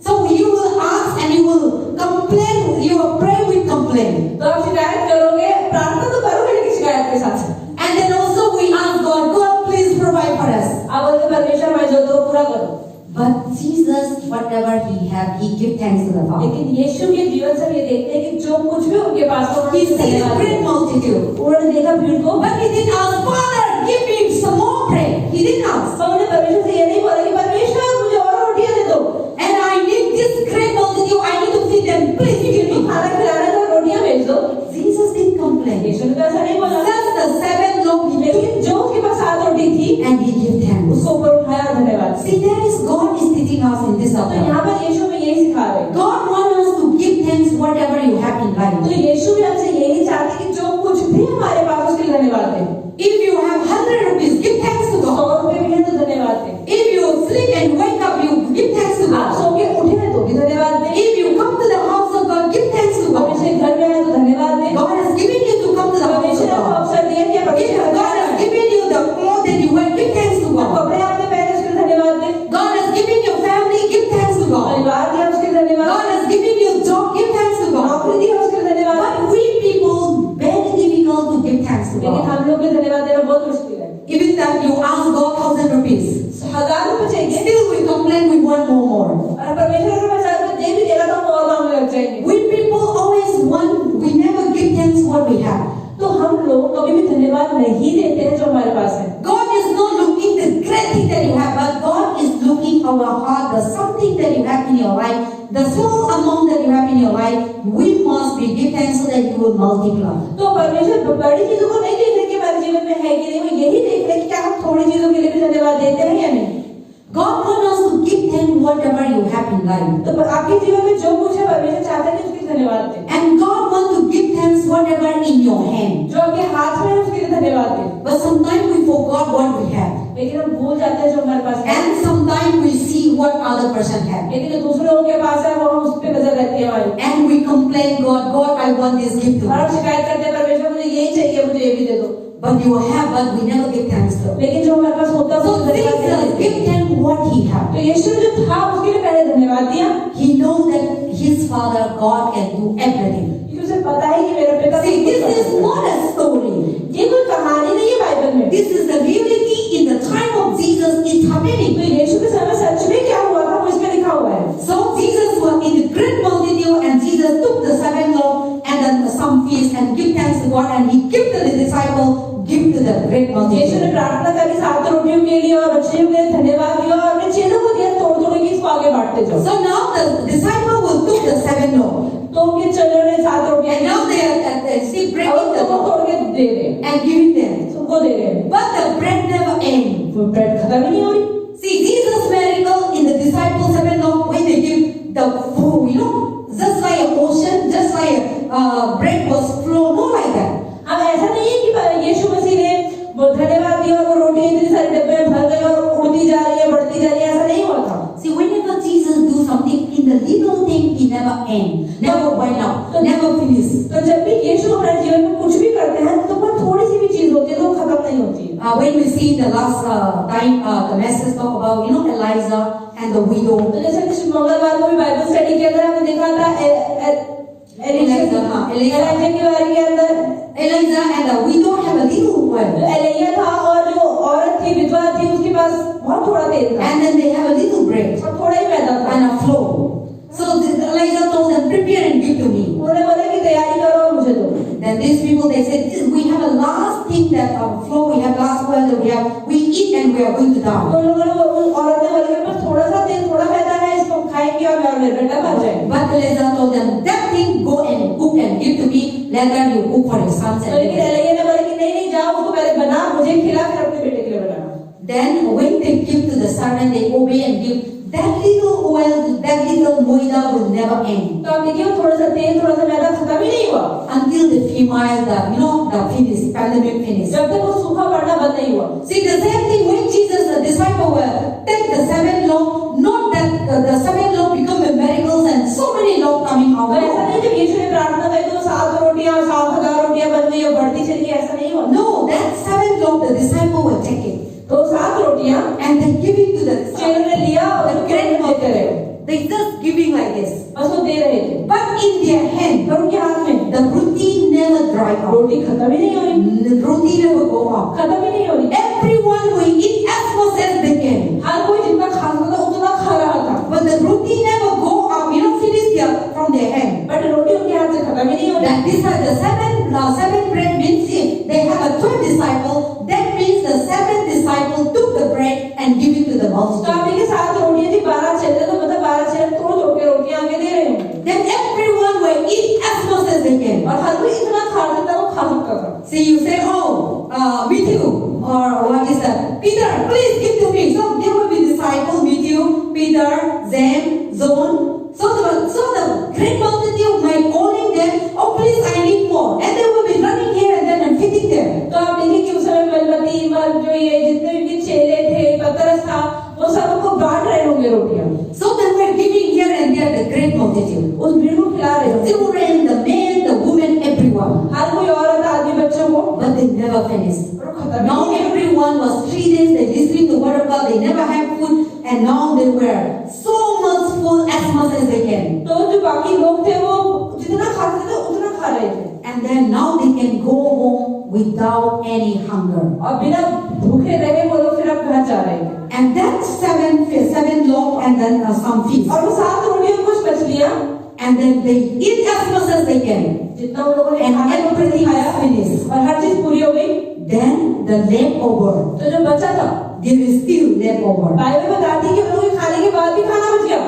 So you will ask and you will complain. You will pray with complaint. तो आप शिकायत करोगे, प्रार्थना तो करोगे लेकिन शिकायत के साथ। And then also we ask God, God please provide for us. आप बोलते परमेश्वर हमारी जरूरतों को पूरा करो। But Jesus, whatever he had, he give thanks to the Father. लेकिन यीशु के जीवन से हम ये देखते हैं कि जो कुछ भी उनके पास था He उन्होंने see the धन्यवाद great दिया। multitude. उन्होंने देखा भीड़ को, But he didn't ask, Father, give me some more bread. He didn't ask. पर उन्होंने परमेश्वर से ये नहीं बोला कि परमेश्वर मुझे और रोटियां दे दो, And I need this great multitude. I need to feed them. Please give me. खाना खिलाना था, रोटियां भेज दो। Jesus didn't complain. यीशु ने तो ऐसा नहीं बोला, Just the 7 loaves he took लेकिन जो उसके पास 7 रोटी थी and he gave thanks. उसको ऊपर उठाया और धन्यवाद दिया। See, there is God is teaching us in this तो hour. यहाँ पर यीशु में यही सिखा रहे हैं। God wants us to give thanks whatever you have in तो life. यीशु भी हमसे यही चाहते हैं कि जो कुछ भी हमारे पास उसके लिए धन्यवाद दें। If you have 100 rupees, give thanks to 100 God. रुपए भी है तो धन्यवाद दें। If you sleep and wake up, you give thanks to आप God. सो के उठे हैं तो भी धन्यवाद दें। If you come to the house of God, give thanks to God. परमेश्वर के घर में आए तो धन्यवाद दें। God has given you to come to the house of परमेश्वर ने आपको God. अवसर दिया कि आप If परमेश्वर God has given you the clothes that you wear, give thanks to God. कपड़े आपने पहने उसके लिए धन्यवाद दें। God has given you family, give thanks to God. परिवार दिया उसके लिए धन्यवाद। God has given you job, give thanks to God. नौकरी दिया उसके लिए धन्यवाद। But we people, very difficult to give thanks to लेकिन God. हम लोग के धन्यवाद देना बहुत मुश्किल है। Even that you ask God 1,000 rupees, 1000 रुपए चाहिए still we complain we want more. और परमेश्वर अगर मैं 1000 रुपए दे भी देगा तो हम और मांगने लग जाएंगे। We people always want, we never give thanks what we have. तो हम लोग कभी भी धन्यवाद नहीं देते हैं जो हमारे पास है। God is not looking the great thing that you have, but God is looking our heart, the something that you have in your life, the small amount that you have in your life, we must be give thanks so that you will multiply. तो परमेश्वर बड़ी चीजों को नहीं देख रहे कि हमारे जीवन में है कि नहीं, वो यही देख रहे कि क्या हम थोड़ी चीजों के लिए भी धन्यवाद देते हैं या नहीं। God wants us to give thanks whatever you have in life. तो आपके जीवन में जो कुछ है परमेश्वर चाहता है कि उसके लिए धन्यवाद दें। And God wants to give thanks whatever in your hand. जो आपके हाथ में है उसके लिए धन्यवाद दें। But sometimes we forgot what we have. लेकिन हम भूल जाते हैं जो हमारे पास है। And sometimes we see what other person have. लेकिन जो दूसरे लोगों के पास है वो हम उस पे नजर रहती है हमारी। And we complain, God, God, I want this gift to और हम me. शिकायत करते हैं परमेश्वर मुझे यही चाहिए, मुझे ये भी दे दो। But you have, but we never give thanks to. लेकिन जो हमारे पास होता है So वो धन्यवाद नहीं Jesus देते। give thanks what he have. तो यीशु ने जो था उसके लिए पहले धन्यवाद दिया, He know that his Father God can do everything. क्योंकि उसे पता है कि मेरा पिता See, this is not a story. ये कोई कहानी नहीं है बाइबल में। This is the reality in the time of Jesus. It's happening. तो यीशु के समय सच में क्या हुआ था वो इसमें लिखा हुआ है। So Jesus was in the great multitude, and Jesus took the 7 loaves and then some fish and give thanks to God, and he gave to the disciple, give to the great यीशु ने multitude. प्रार्थना करी 7 रोटियों के लिए और मछलियों के लिए धन्यवाद दिया और अपने चेलों को दिया तोड़ तोड़ के इसको आगे बांटते जाओ। So now the disciple will took the 7 loaves, तो उनके चेलों ने 7 रोटियां and now they are still और breaking the उनको loaves तोड़ के दे रहे हैं, and giving them. सबको दे रहे हैं। But the bread never end. वो ब्रेड खत्म ही नहीं हो रही। See, Jesus' miracle in the disciples 7 loaves, when they give the food, just like an ocean, just like bread was flow, not like that. अब ऐसा नहीं है कि यीशु मसीह ने वो धन्यवाद दिया और वो रोटी इतनी सारी डब्बे में भर गई और उड़ती जा रही है, बढ़ती जा रही है, ऐसा नहीं हुआ था। See, whenever Jesus do something in the little thing, he never होती है। When we see the last time, the message talk about, Elijah and the widow. तो जैसे पिछले मंगलवार को भी बाइबल स्टडी के अंदर हमने देखा था एलिजा के बारे के अंदर Elijah and the widow have a little well. Elia था और जो औरत थी विधवा थी उसके पास बहुत थोड़ा तेल था And then they have a little bread और थोड़ा ही मैदा था and a flour. So Elijah told them, prepare and give to me. उन्होंने बोला कि तैयारी करो और मुझे दो। Then these people, they said, we have a last thing that flour, we have last oil that we eat and we are going to die. तो लोगों ने औरत ने बोला कि बस थोड़ा सा तेल थोड़ा मैदा है इसको खाएंगे और मेरा बेटा मर जाएगा। But Elijah told them, that thing go and cook and give to me, later you cook for your sons and लेकिन एलिया ने बोला कि नहीं जाओ उसको पहले बना मुझे खिला फिर अपने बेटे के लिए बनाना। Then when they give to the servant, they obey and give. That little oil, that little moida will never end. तो आप देखिए थोड़ा सा तेल थोड़ा सा मैदा खत्म ही नहीं हुआ Until the female, the finish, pandemic finish. जब तक वो सूखा पड़ना बंद नहीं हुआ। See, the same thing when Jesus, the disciple, take the 7 loaves, not that the 7 loaves become a miracles and so many loaves coming out. तो ऐसा नहीं जब यीशु ने प्रार्थना की तो 7 रोटियां 7,000 रोटियां बन गई और बढ़ती चली गई ऐसा नहीं हुआ। No, that 7 loaves, the disciple will take it. तो 7 रोटियां And then give it to the चेलों ने लिया और the great देते रहे। They just giving like this. बस वो दे रहे थे। But in their hand, पर उनके हाथ में the roti never dry out. रोटी खत्म ही नहीं हो रही, The roti never go up. खत्म ही नहीं हो रही। Everyone will eat as much as they can. हर कोई जितना खा सकता था उतना खा रहा था। But the roti never go up, finish from their hand. But रोटी उनके हाथ से खत्म ही नहीं हो रही। That these are the seven bread means they have a 12 disciple. That means the 7th disciple took the bread and give it to the तो multitude. आप देखिए 7 रोटियां थी 12 चेले तो मतलब 12 चेले तोड़ के रोटियां आगे दे रहे होंगे। Then everyone will eat as much as they can. और हर कोई इतना खा सकता वो खा सकता था। See, you say, Matthew, or what is that? Peter, please give to me. So there will be disciples, Matthew, Peter, James, John. So the great multitude might calling them, oh please, I need more. And they will be running here and then and feeding them. तो आप देखिए कि उस समय मलमती मर जो ये जितने भी चेले थे पतरस था वो सब उनको बांट रहे होंगे रोटियां। So they were giving here and there the great multitude. उस भीड़ को खिला रहे The थे। children, the men, the women, everyone. हर कोई औरत आदमी बच्चों को But they never finished. और वो खत्म Now नहीं हुआ। everyone was 3 days, they listening to the word of God, they never had food, and now they were so much full as much as they can. तो जो बाकी लोग थे वो जितना खाते थे उतना खा रहे थे। And then now they can go home without any hunger. और बिना भूखे रहे वो लोग फिर अब घर जा रहे थे। And that seven loaves and then some fish. और वो 7 रोटियां कुछ मछलियां And then they eat as much as they can. जितना उन लोगों ने And खाया वो everything खाया is finished. और हर चीज पूरी हो गई। Then the leftover, तो जो बचा था there is still leftover. Bible बताती है कि उन लोगों के खाने के बाद भी खाना बच गया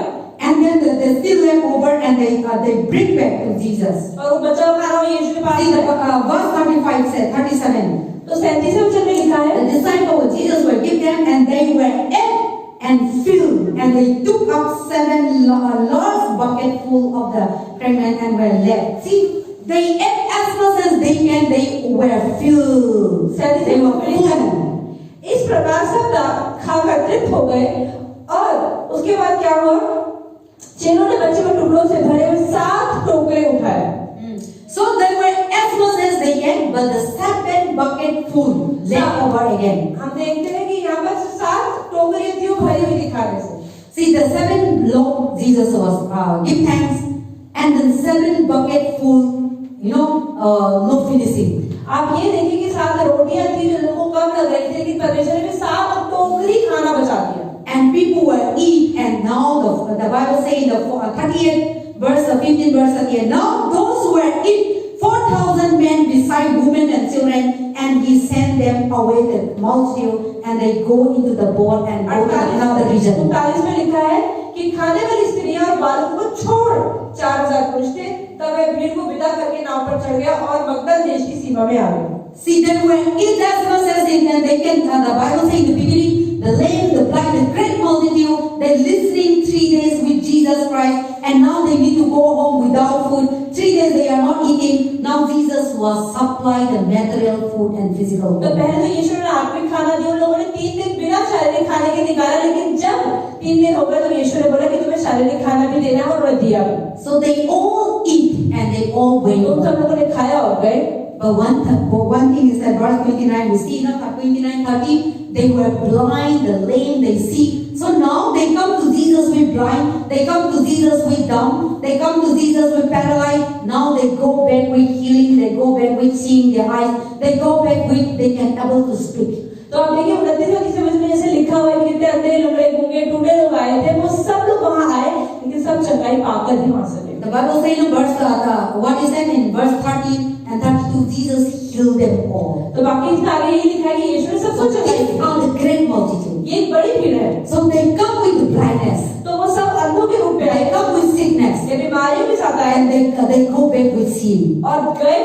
And then there's still leftover and they bring back to Jesus. और वो बचा हुआ खाना वो यीशु के पास See, the, है। verse 35 said, 37. तो 37वें वचन में लिखा है The disciples of Jesus were give them and they were ate and filled and they took up 7 large bucket full of the fragment and were left. See, they ate as much as they can, they were filled. They were full. इस प्रकार सब खाकर तृप्त हो गए और उसके बाद क्या हुआ चेलों ने बचे हुए टुकड़ों से भरे हुए 7 टोकरे उठाए। So they were as much as they can, but the 7 bucket full left over again. हम देखते हैं कि यहाँ पर 7 टोकरियां थी वो भरी हुई दिखा रहे थे। See, the 7 loaves Jesus was give thanks, and the 7 bucket full, no finishing. आप ये देखिए कि 7 रोटियां थी जो लोगों को कम लग रही थी लेकिन परमेश्वर ने 7 टोकरी खाना बचा दिया। And people were eat, and now the Bible says in the 30th verse, 15th verse, 30th, now those who were eat 4,000 men beside women and children, and he sent them away the multitude, and they go into the boat and go to another region. 39 में लिखा है कि खाने वाली स्त्रियां और बालकों को छोड़ 4,000 पुरुष थे तब वह भीड़ को विदा करके नाव पर चढ़ गया और मगदल देश की सीमा में आ गया। See, they were eat as much as they can. The Bible says in the beginning, the lame, the blind, the great multitude, they're listening 3 days with Jesus Christ, and now they need to go home without food. 3 days they are not eating. Now Jesus was supplying the material food and physical तो food. पहले तो यीशु ने आत्मिक खाना दिया उन लोगों ने 3 दिन बिना शारीरिक खाने के निकाला लेकिन जब 3 दिन हो गए तो यीशु ने बोला कि तुम्हें शारीरिक खाना भी देना है और वह दिया। So they all eat and they all went उन home. सब लोगों ने खाया और गए। But one thing is that verse 29, we see now 29, 30, they were blind, the lame, they see. So now they come to Jesus with blind, they come to Jesus with dumb, they come to Jesus with paralyzed. Now they go back with healing, they go back with seeing their eyes, they go back with they can able to speak. तो आप देखिए 29 की समझ में जैसे लिखा हुआ है कि कितने अंधे लंगड़े गूंगे टूटे लोग आए थे, वो सब लोग वहां आए लेकिन सब चंगाई पाकर ही वहां से The Bible says in verse what is that in verse 30 and 32, Jesus healed them all. तो बाकी इसमें आगे ये लिखा है कि यीशु ने सबको So चंगाई they the. are the great multitude. ये एक बड़ी भीड़ है। So they come with the blindness, तो वो सब अंधों के रूप में they आए, come with sickness, ये बीमारियों के साथ आए and they go back with seeing. और गए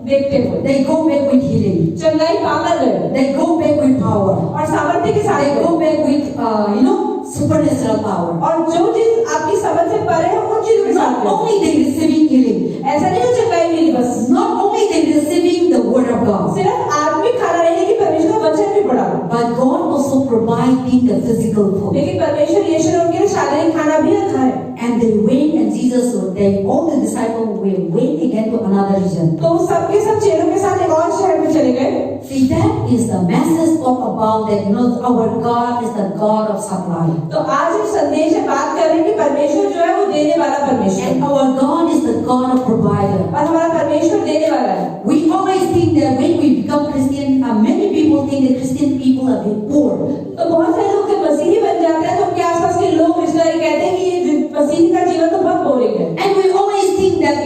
देखते हुए, They go back with healing. चंगाई पाकर गए They go back with power. और सामर्थ्य के साथ They गए। go back with supernatural power. और जो चीज आपकी समझ से परे है उन चीजों के साथ Not गए। only they receiving healing, ऐसा नहीं कि चंगाई मिली बस, not only they receiving the word of God, सिर्फ आत्मिक खाना नहीं कि परमेश्वर का वचन भी पड़ा, but God also providing the physical food. लेकिन परमेश्वर यीशु ने उनके लिए शारीरिक खाना भी रखा है। And they went, and Jesus, all the disciples went again to another region. तो सबके सब चेलों के साथ एक और शहर में चले गए। See, that is the message talk about that, our God is the God of supply. तो आज हम संदेश में बात कर रहे हैं कि परमेश्वर जो है वो देने वाला परमेश्वर है And our God is the God of provider. और हमारा परमेश्वर देने वाला है। We always think that when we become Christian, many people think that Christian people are very poor. तो बहुत सारे लोग जब मसीही बन जाते हैं तो उनके आसपास के लोग मिशनरी कहते हैं कि ये मसीही का जीवन तो बहुत बोरिंग है। And we always think that,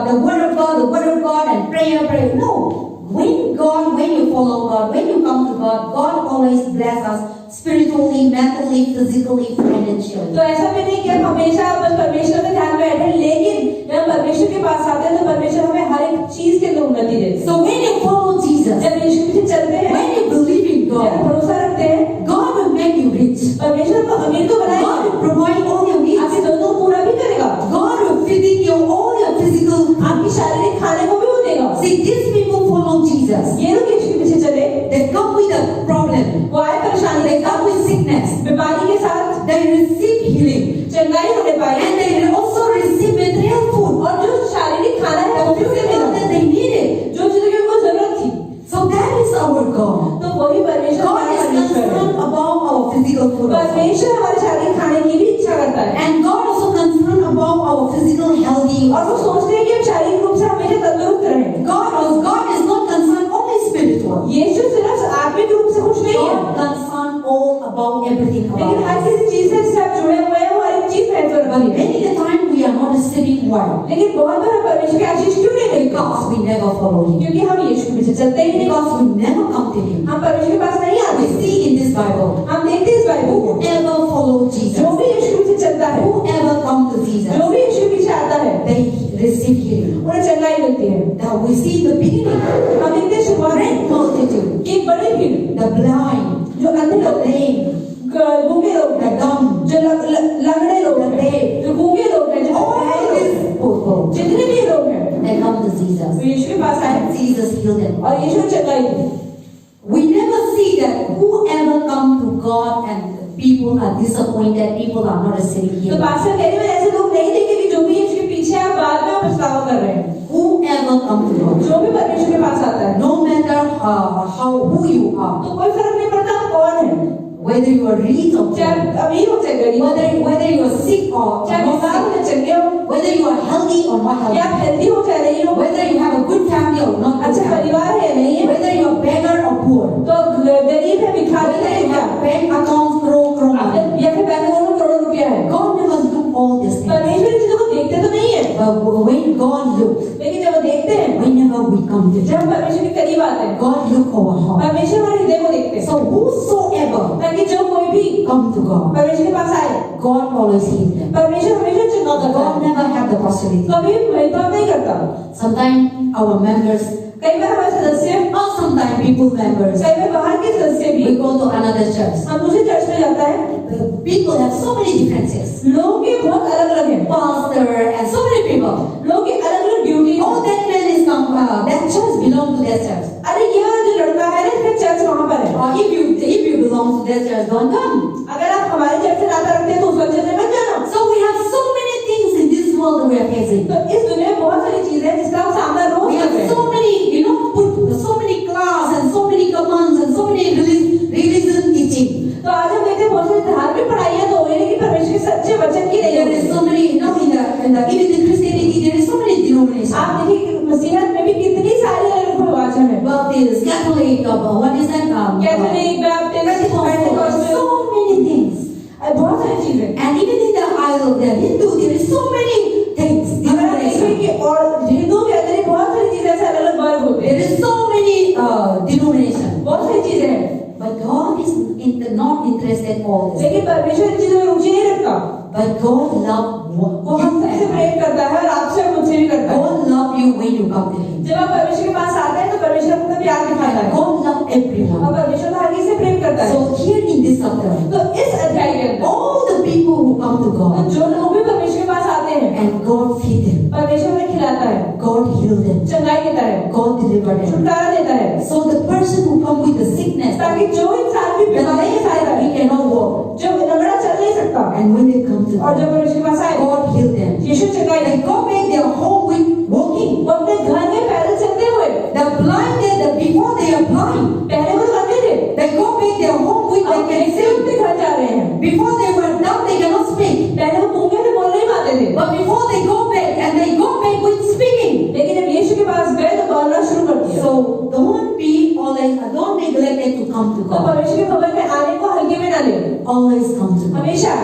the word of God and prayer. No. When you follow God, when you come to God, God always bless us spiritually, mentally, physically, financially. तो ऐसा भी नहीं कि हम हमेशा बस परमेश्वर के ध्यान में बैठे, लेकिन जब हम परमेश्वर के पास आते हैं तो परमेश्वर हमें हर एक चीज के लिए उन्नति देते हैं। So when you follow Jesus, जब यीशु के पीछे चलते हैं, when you believe in जब God, भरोसा रखते हैं, God will make you rich. परमेश्वर को अमीर तो बनाएगा, God will provide all your needs. आपकी जरूरतों को पूरा भी करेगा, God will feeding you all your physical. आपकी शारीरिक खाने को भी वो देगा। See, these people follow Jesus. ये लोग यीशु के पीछे चले, They come with a problem. वो आए परेशानी They के come साथ, with sickness. बीमारी के साथ, They receive healing. चंगाई होने पाए, And they also receive material food. और जो शारीरिक खाना है वो भी उन्हें मिला, That they needed. जो चीजों की उनको जरूरत थी। So that is our God. तो वही परमेश्वर God हमारा is परमेश्वर है। concerned about our physical food. also. परमेश्वर हमारे शारीरिक खाने की भी इच्छा करता है And God also concerned about our physical healthy. और वो सोचते हैं कि हम शारीरिक रूप से हमेशा तंदुरुस्त रहें। God is not concerned only spiritual. यीशु सिर्फ आत्मिक रूप से खुश नहीं है, God concerned all about everything लेकिन about हर us. किसी चीज से जिससे आप जुड़े हुए हैं वो हर एक चीज महत्व But रखती है। many a time we are not receiving why? लेकिन बहुत बार हम परमेश्वर की आशीष क्यों नहीं मिलती? Because we never follow Him. क्योंकि हम यीशु के पीछे चलते ही नहीं, Because we never come to Him. हम परमेश्वर के पास नहीं We आते। see in this Bible, हम देखते हैं इस बाइबल को, whoever follow Jesus, जो भी यीशु के पीछे चलता है, whoever come to Jesus, जो भी यीशु के पीछे आता है, they receive healing. उन्हें चंगाई मिलती है। Now we see the beginning, हम देखते हैं शुरुआत great में multitude, एक बड़ी भीड़, the blind, जो अंधे the लोग हैं, lame, गूंगे लोग the हैं, dumb, जो लंगड़े लोग हैं, जो गूंगे लोग हैं, जो all बहरे लोग these हैं, people, जितने भी लोग हैं, they come to Jesus. वो यीशु के पास आए And Jesus healed them. और यीशु ने चंगाई दी। We never see that whoever come to God and people are disappointed, people are not receiving तो healing. पास्टर कहने में ऐसे लोग नहीं देखे कि जो भी यीशु के पीछे आप बाद में पछतावा कर रहे हैं। Whoever come to God, जो भी परमेश्वर के पास आता है, no matter who you are, तो कोई फर्क नहीं पड़ता आप कौन है, whether you are rich or चाहे poor, आप अमीर हो चाहे गरीब हो, whether you are sick or चाहे not बीमार हो sick, चाहे चंगे हो, whether you are healthy or not या आप healthy, हेल्दी हो चाहे नहीं हो, whether you have a good family or not good अच्छा family, परिवार है नहीं है, whether you are beggar or poor, तो गरीब है भिखारी whether है you क्या, have bank accounts crore money, या फिर बैंक अकाउंट में करोड़ रुपया है, God never look all these things. परमेश्वर इन चीजों को देखते तो नहीं है, But when God looks, लेकिन जब वो देखते हैं, whenever we come to जब Him, हम परमेश्वर के करीब आते हैं, God look our heart. परमेश्वर हमारे हृदय को देखते हैं, So whosoever ताकि जो कोई भी come to God, परमेश्वर के पास आए, God always heals them. परमेश्वर हमेशा चुनाव करता God है, never have the possibility. कभी भेदभाव नहीं करता। Sometimes our members, कई बार हमारे सदस्य, or sometimes people members, कई बार बाहर के सदस्य भी, we go to another church. हम दूसरे चर्च में जाता है, The people have so many differences. लोग के बहुत अलग अलग हैं, Pastor and so many people. लोग की अलग अलग duty. Oh, that man is come, that church belong to that church. अरे ये वाला जो लड़का है ना, इसका चर्च वहाँ पर है। Or if you belong to that church, don't come. अगर आप हमारे चर्च से नाता रखते हैं तो उस वजह से मत जाना। So we have so many things in this world we are facing. तो इस दुनिया में बहुत सारी चीजें हैं जिसका हम सामना रोज We कर रहे have हैं। so many, put so many class and so many commands and so many religion teaching. तो आज हम देखते हैं बहुत सारी धार्मिक पढ़ाइयाँ तो हो रही है कि परमेश्वर के सच्चे वचन की नहीं There है। is so many, you know, even in Christianity, there is so many denominations. आप देखिए कि मसीहत में भी कितनी सारी अलग विभाजन है। Baptist, Catholic, what is that? Catholic, Baptist, Pentecostal, Pentecostal, so many things. बहुत सारी चीजें। And even in the aisle of the Hindu, there is so many things. अगर आप देखें कि और हिंदू के अंदर ही बहुत सारी चीजें ऐसे अलग अलग वर्ग होते There हैं। is so many denominations. बहुत सारी चीजें हैं। But God is not interested in all this. लेकिन परमेश्वर इन चीजों में रुचि नहीं रखता। But God loves वो हम सबसे प्रेम करता है और आपसे और मुझसे भी करता है। God loves you when you come to Him. जब आप परमेश्वर के पास आते हैं तो परमेश्वर अपना प्यार दिखाता है। God loves everyone. और परमेश्वर तो हर किसी से प्रेम करता है। So here in this chapter, तो इस अध्याय के अंदर all the people who come to तो God जो लोग भी परमेश्वर के पास आते हैं and God feed them, परमेश्वर उन्हें खिलाता है, God heal them, चंगाई देता है, God deliver them. छुटकारा देता है। So the person who come with the sickness, ताकि जो इंसान भी the बीमारी के साथ he है, cannot walk, जो लंगड़ा चल नहीं सकता, and when they come to और God, जब परमेश्वर के पास आए God heal them. यीशु चंगाई They देता go back their home with walking. है। वो अपने घर में पैदल चलते हुए The blind, before they are blind, पहले वो तो अंधे थे, they go back their home with अब they can कैसे see. अपने घर जा रहे हैं। Before they were dumb, they cannot speak. पहले वो गूंगे थे, बोल नहीं पाते थे, But before they go back, and they go back with speaking. लेकिन जब यीशु के पास गए तो बोलना शुरू कर दिया। So don't be always, don't neglect it to come to तो God. परमेश्वर के भवन में आने को हल्के में ना ले, Always come to God. हमेशा।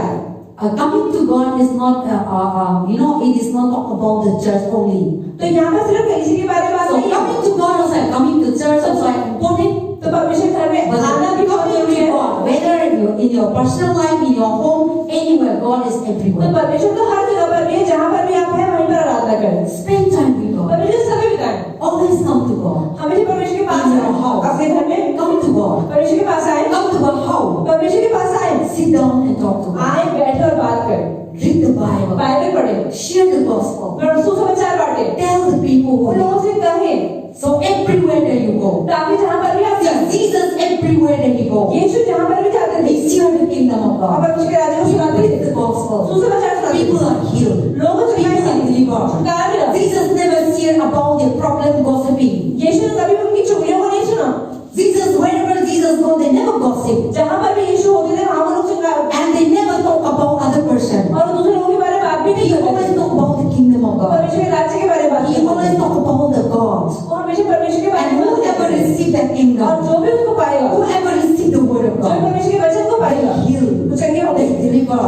Coming to God is not, it is not talk about the church only. तो यहाँ पर सिर्फ कलीसिया के बारे में बात So नहीं है। coming to God also, coming to church also important. तो परमेश्वर घर में But आना भी बहुत coming जरूरी to है। God, whether you're in your personal life, in your home, anywhere, God is तो everywhere. परमेश्वर तो हर जगह पर भी है, जहाँ पर भी आप हैं वहीं पर आराधना करें। Spend time with God. परमेश्वर समय बिताएं। Always come to God. हमेशा परमेश्वर के पास In your आएं। house. अपने घर में Come to God. परमेश्वर के पास आए, Come to God. How? परमेश्वर के पास आए, Sit down and talk to God. आए बैठे और बात करें, Read the Bible. बाइबल पढ़े, Share the gospel. और सुसमाचार बांटे, Tell the people उन who लोगों से कहें, So everywhere that you go, ताकि जहाँ पर भी आप जाएं, Jesus everywhere that he go, यीशु जहाँ पर भी जाते थे, he share the kingdom of और God. परमेश्वर के राज्य को He सुनाते preach थे, the gospel. सुसमाचार सुनाते People थे, are healed. लोगों को People are delivered. छुटकारा मिला। Jesus never share about their problem gossiping. यीशु ने कभी उनकी चुगलियों को नहीं सुना। Jesus, wherever Jesus go, they never gossip. जहाँ पर भी यीशु होते थे वहाँ वो लोग चुगला And they never talk about other person. और दूसरे लोगों के बारे में बात भी नहीं He करते always थे। talk about the kingdom of God. परमेश्वर के राज्य के बारे में बात He करते always थे। talk about the God. वो हमेशा परमेश्वर के बारे And में बात whoever करते थे। receive that और kingdom, जो भी उसको पाएगा, whoever receive the word of जो भी God, परमेश्वर के वचन को पाएगा, they heal. वो चंगे हो They गए, deliver.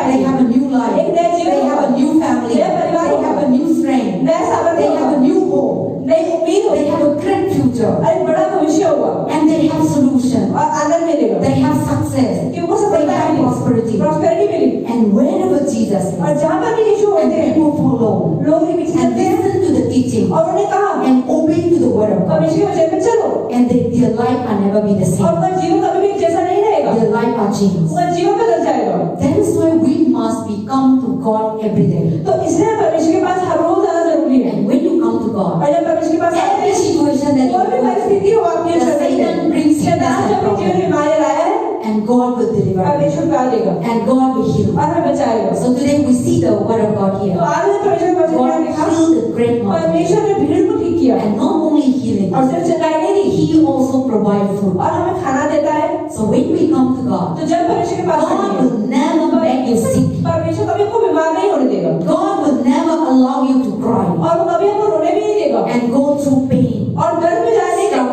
They have a new life. एक नया जीवन They have a new family. They have a new strength. नया सामर्थ्य They have होगा, a new hope. नई उम्मीद They होगी, have a great future. और एक बड़ा भविष्य होगा And they have solution. और आनंद मिलेगा They have success. कि उनको They सफलता have मिली, prosperity. प्रॉस्पेरिटी मिली। And wherever Jesus is, और जहाँ पर भी यीशु and होते हैं, people follow लोग उनके पीछे and चलते हैं listen to the teaching और उन्हें कहा and obey to the word of God. परमेश्वर के वचन पे चलो, And their life can never be the और same. उनका जीवन कभी भी एक जैसा नहीं रहेगा, Their life are changed. उनका जीवन बदल जाएगा। That is why we must be come to God every day. तो इसलिए परमेश्वर के पास हर रोज आना जरूरी है। And when you come to God, और जब परमेश्वर के पास आते every हैं, situation that कोई भी you परिस्थिति हो आपके The जीवन Satan में, brings शैतान sickness जो and अपने जीवन में बीमारी लाया है, and God will deliver परमेश्वर उतार देगा and God will heal. और हमें बचाएगा। So today we see the word of God तो here. आज हमने परमेश्वर के वचन में God देखा, healed the great man. परमेश्वर ने भीड़ को ठीक किया And not only healing, और सिर्फ चंगाई नहीं दी, He also provide food. और हमें खाना देता है। So when we come to God, तो जब परमेश्वर के पास God आएंगे, will never make you sick. परमेश्वर कभी आपको बीमार नहीं होने देगा God will never allow you to cry और वो कभी आपको रोने भी नहीं देगा and go through pain, और दर्द में जाने नहीं देगा,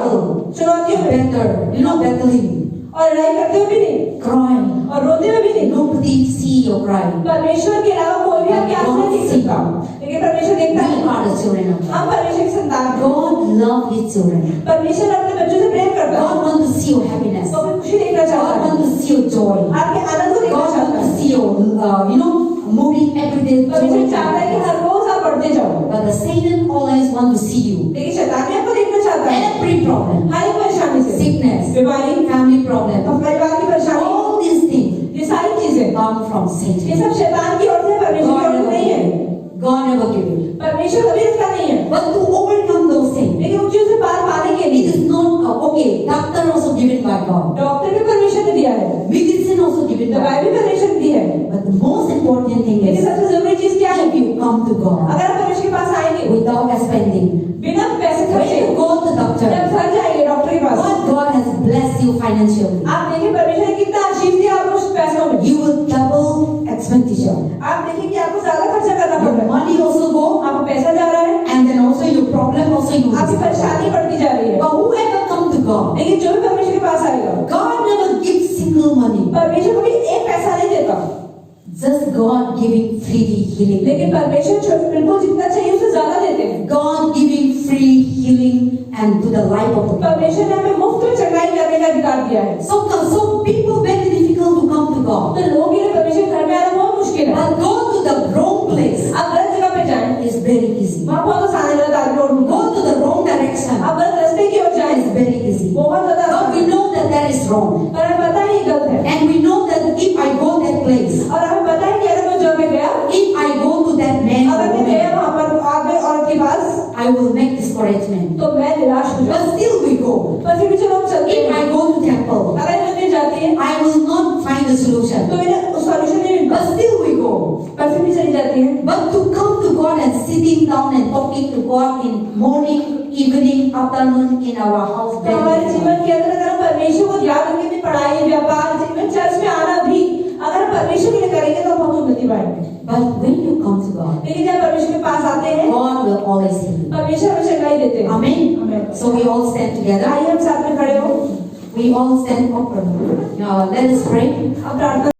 चुनौतियों में battling, और लड़ाई करते हुए भी नहीं crying. और रोते हुए भी नहीं। Nobody see your crying. परमेश्वर के अलावा कोई भी आपके आंसू नहीं देख सकता, लेकिन परमेश्वर देखता है। We are the children of God. हम परमेश्वर की संतान हैं। God loves His children. परमेश्वर अपने बच्चों से प्रेम करता है, God wants to see your happiness. तो अपनी खुशी देखना God चाहता है, wants to see your joy. आपके आनंद को देखना God चाहता wants है। to see your, moving every day. परमेश्वर चाहता है कि हर रोज आप बढ़ते जाओ, But the Satan always wants to see you. लेकिन शैतान भी आपको देखना चाहता है Every problem, हर एक परेशानी से, sickness, बीमारी, family problem, परिवार की परेशानी, all these things ये सारी चीजें come from ये Satan. सब शैतान की ओर से, परमेश्वर की ओर से नहीं है। God never give it. परमेश्वर कभी इसका नहीं है, But to overcome those things, लेकिन उन चीजों से पार पाने के it लिए is not okay. Doctor also given by God. Doctor भी परमेश्वर ने दिया है, Medicine also given by दवाई God. भी परमेश्वर ने दी है, But the most important thing लेकिन is सबसे जरूरी चीज क्या है? if you come to God अगर आप परमेश्वर के पास आएंगे without spending. बिना पैसे When खर्चे, you go to doctor, घर जाएंगे डॉक्टर के पास, What God has blessed you financially. आप देखिए परमेश्वर ने कितना आशीष दिया आपको पैसों में, You will double expenditure. आप देखिए कि आपको ज्यादा खर्चा करना Your पड़ रहा है, money also go, आपको पैसा जा रहा है, and then also your problem also you आपकी will. परेशानी बढ़ती जा रही है। But whoever come to God, लेकिन जो भी परमेश्वर के पास आएगा, God never gives single money. परमेश्वर कभी एक पैसा नहीं देता, Just God giving freely healing. लेकिन परमेश्वर बिल्कुल जितना चाहिए उससे ज्यादा देते हैं। God giving free healing and to the life of the people. परमेश्वर ने हमें मुफ्त में चंगाई करने का अधिकार दिया है। So people very difficult to come to God. तो लोगों के लिए परमेश्वर घर में आना बहुत मुश्किल है। But go to the wrong place आप गलत जगह पे जाएं, is very easy. वहाँ बहुत आसान है गलत आदमी और Go to the wrong direction आप गलत रास्ते की ओर जाएं, is very easy. बहुत ज्यादा But आसान we है। know that that is wrong. पर हमें पता है ये गलत है, And we know that if I go that place, और हमें पता है कि अगर मैं जगह पे गया, if I go to that man or अगर मैं गया woman, वहाँ पर आदमी औरत के पास, I will make discouragement. तो मैं निराश हो जाऊँ। But still we go. पर फिर भी चलो हम चलते If I हैं, go to temple, अगर मंदिर जाती है I will not find the solution. तो इन्हें उस सॉल्यूशन नहीं मिलता, But still we go. पर फिर भी चली जाती है। But to come to God and sitting down and talking to God in morning, evening, afternoon in our house. तो हमारे जीवन के अंदर अगर हम परमेश्वर को याद रखेंगे, अपनी पढ़ाई, व्यापार, जीवन, चर्च में आना भी अगर हम परमेश्वर के लिए करेंगे तो बहुत उन्नति पाएंगे। But when you come to God, लेकिन जब परमेश्वर के पास आते हैं, God will always heal you. परमेश्वर हमें चंगाई देते हैं। Amen. Amen. So we all stand together. आइए हम साथ में खड़े हो, We all stand up. Now let us pray. अब प्रार्थना